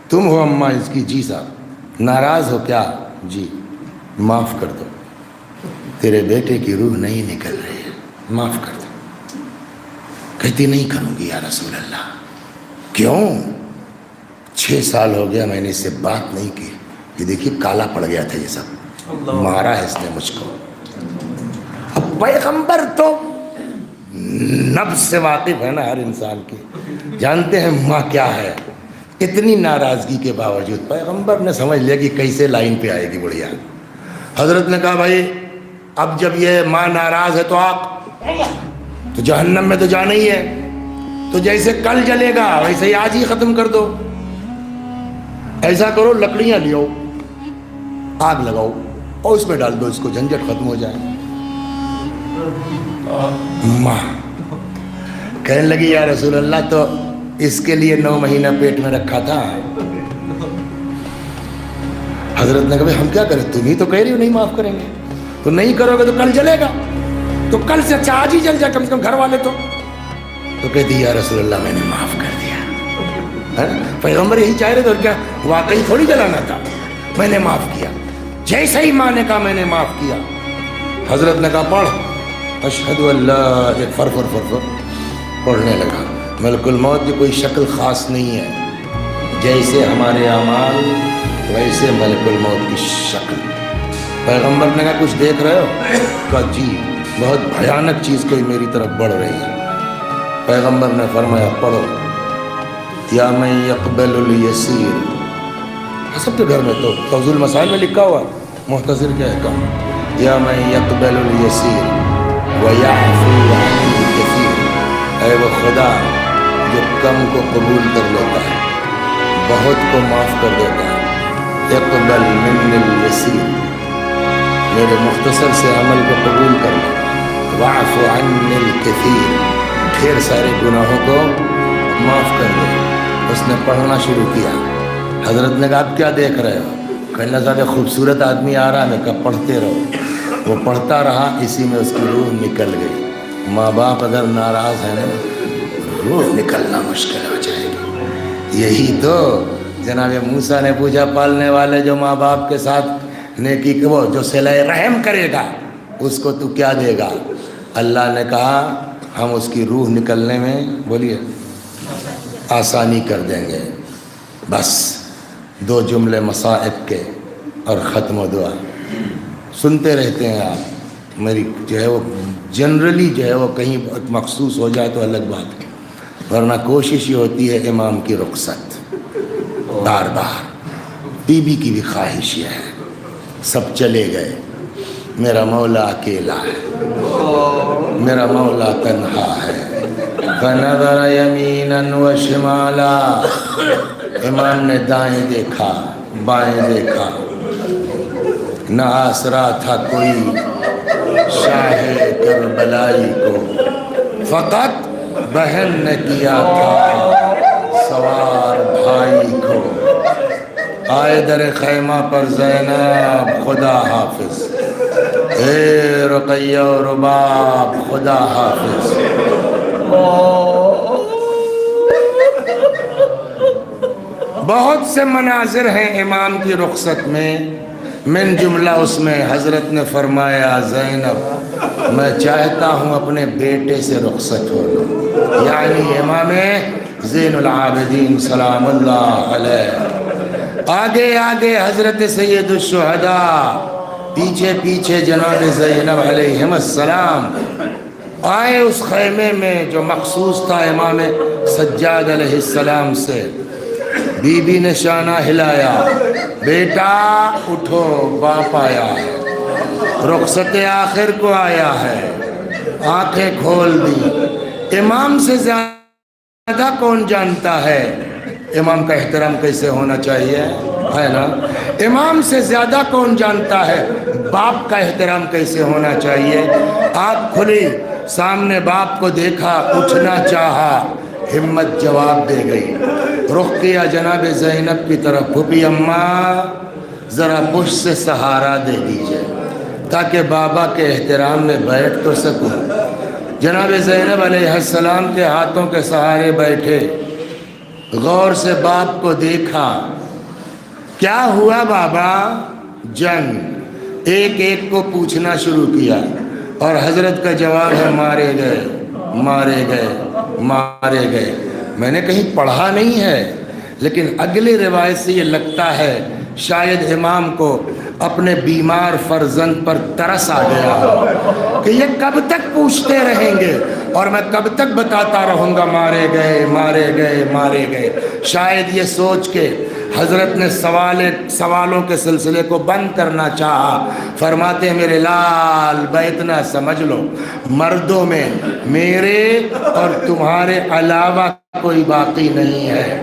تم ہو اماں اس کی؟ جی صاحب۔ ناراض ہو کیا؟ جی۔ معاف کر دو، تیرے بیٹے کی روح نہیں نکل رہی ہے، معاف کر دو۔ کہتی نہیں کروں گی یا رسول اللہ۔ کیوں؟ 6 سال ہو گیا میں نے اس سے بات نہیں کی، یہ دیکھیے کالا پڑ گیا تھا، یہ سب مارا ہے اس نے مجھ کو۔ اب پیغمبر تو نفس سے واقف ہے نا ہر انسان کی، جانتے ہیں ماں کیا ہے۔ اتنی ناراضگی کے باوجود پیغمبر نے سمجھ لیا کہ کیسے لائن پہ آئے گی بڑھیا۔ حضرت نے کہا بھائی اب جب یہ ماں ناراض ہے تو آپ تو جہنم میں تو جانا ہی ہے، تو جیسے کل جلے گا ویسے ہی آج ہی ختم کر دو۔ ایسا کرو لکڑیاں لیو، آگ لگاؤ اور اس میں ڈال دو، اس کو جھنجٹ ختم ہو جائے۔ ماں کہنے لگی یا رسول اللہ تو اس کے لیے 9 مہینہ پیٹ میں رکھا تھا۔ حضرت نے کہا ہم کیا کریں، تم ہی تو کہہ رہی ہو نہیں معاف کریں گے، تو نہیں کرو گے تو کل جلے گا، تو کل سے اچھا آج ہی جل جائے کم سے کم گھر والے تو کہتی یا رسول اللہ میں نے معاف کر دیا۔ پیغمبر یہی چاہ رہے تھے اور کیا، واقعی تھوڑی جلانا تھا، میں نے معاف کیا۔ جیسے ہی ماں نے کہا میں نے معاف کیا، حضرت نے کہا پڑھ اشہد ان لا، ایک فر فر فر فر پڑھنے لگا۔ ملک الموت کی کوئی شکل خاص نہیں ہے، جیسے ہمارے اعمال ویسے ملک الموت کی شکل۔ پیغمبر نے کہا کچھ دیکھ رہے ہو؟ کہا جی بہت بھیانک چیز کوئی میری طرف بڑھ رہی ہے۔ پیغمبر نے فرمایا پڑھو یا من یقبل الیسیر۔ سب کے گھر میں تو فوز المسائل میں لکھا ہوا مختصر کیا ہے کم، یا من یقبل الیسیر ویعفو عن الکثیر۔ اے وہ خدا جو کم کو قبول کر لیتا ہے، بہت کو معاف کر دیتا ہے۔ اقبل من الیسیر، میرے مختصر سے عمل کو قبول کر لو۔ واعف عن الکثیر، ڈھیر سارے گناہوں کو معاف کر دے۔ اس نے پڑھنا شروع کیا. حضرت نے کہا آپ کیا دیکھ رہے ہو؟ کہنے لگا خوبصورت آدمی آ رہا ہے. میں کہا پڑھتے رہو. وہ پڑھتا رہا, اسی میں اس کی روح نکل گئی. ماں باپ اگر ناراض ہیں نا, روح نکلنا مشکل ہو جائے گی. یہی تو جناب موسیٰ نے پوچھا, پالنے والے جو ماں باپ کے ساتھ نیکی کو, وہ جو صلہ رحم کرے گا اس کو تو کیا دے گا؟ اللہ نے کہا ہم اس کی روح نکلنے میں, بولیے, آسانی کر دیں گے. بس 2 جملے مصائب کے اور ختم و دعا. سنتے رہتے ہیں آپ. میری جو ہے وہ جنرلی جو ہے وہ کہیں مخصوص ہو جائے تو الگ بات ہے, ورنہ کوشش ہی ہوتی ہے امام کی رخصت بار بار. بی بی کی بھی خواہش یہ ہے. سب چلے گئے, میرا مولا اکیلا ہے, میرا مولا تنہا ہے. فنظر یمینا و شمالا, امام نے دائیں دیکھا بائیں دیکھا, نہ آسرا تھا کوئی شاہ کربلائی کو, فقط بہن نے کیا تھا سوار بھائی کو. آئے در خیمہ پر زینب خدا حافظ, اے رقیہ و رباب خدا حافظ. بہت سے مناظر ہیں امام کی رخصت میں. من جملہ اس میں حضرت نے فرمایا زینب میں چاہتا ہوں اپنے بیٹے سے رخصت ہو لوں, یعنی امام زین العابدین سلام اللہ علیہ. آگے آگے حضرت سید الشہداء, پیچھے پیچھے جناب زینب علیہ السلام آئے اس خیمے میں جو مخصوص تھا امام سجاد علیہ السلام سے. بی بی نے شانہ ہلایا, بیٹا اٹھو باپ آیا ہے, رخصت آخر کو آیا ہے. آنکھیں کھول دی. امام سے زیادہ کون جانتا ہے امام کا احترام کیسے ہونا چاہیے, ہے نا؟ امام سے زیادہ کون جانتا ہے باپ کا احترام کیسے ہونا چاہیے. آنکھ کھلی, سامنے باپ کو دیکھا, اٹھنا چاہا, ہمت جواب دے گئی. رخ کیا جناب زینب کی طرف, پھوپھی اماں ذرا پشت سے سہارا دے دیجئے تاکہ بابا کے احترام میں بیٹھ تو سکوں. جناب زینب علیہ السلام کے ہاتھوں کے سہارے بیٹھے, غور سے باپ کو دیکھا. کیا ہوا بابا؟ جنگ. ایک ایک کو پوچھنا شروع کیا اور حضرت کا جواب ہے مارے گئے مارے گئے مارے گئے. میں نے کہیں پڑھا نہیں ہے, لیکن اگلی روایت سے یہ لگتا ہے شاید امام کو اپنے بیمار فرزند پر ترس آ گیا ہو کہ یہ کب تک پوچھتے رہیں گے اور میں کب تک بتاتا رہوں گا مارے گئے مارے گئے مارے گئے. شاید یہ سوچ کے حضرت نے سوالوں کے سلسلے کو بند کرنا چاہا. فرماتے ہیں میرے لال اتنا سمجھ لو, مردوں میں میرے اور تمہارے علاوہ کوئی باقی نہیں ہے.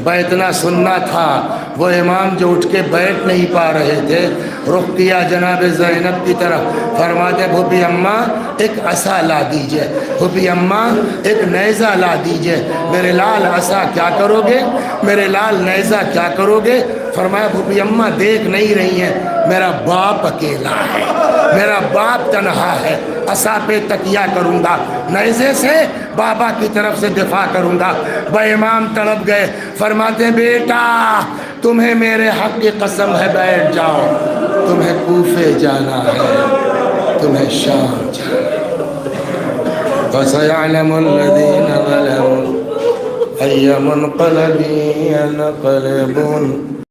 اتنا سننا تھا. وہ امام جو اٹھ کے بیٹھ نہیں پا رہے تھے, رخ کیا جناب زینب کی طرف. فرماتے پھوپھی اماں ایک عصا لا دیجئے, پھوپھی اماں ایک نیزہ لا دیجئے. میرے لال عصا کیا کرو گے, میرے لال نیزہ کیا کرو گے؟ فرمایا پھوپھی اماں دیکھ نہیں رہی ہیں, میرا باپ اکیلا ہے, میرا باپ تنہا ہے. عصا پہ تکیہ کروں گا, نیزے سے بابا کی طرف سے دفاع کروں گا. امام تڑپ گئے. فرماتے ہیں بیٹا تمہیں میرے حق کی قسم ہے بیٹھ جاؤ, تمہیں کوفے جانا ہے, تمہیں شام جانا ہے. فَسَيَعْلَمُ الَّذِينَ ظَلَمُوا أَيَّ مُنْقَلَبٍ يَنْقَلِبُونَ.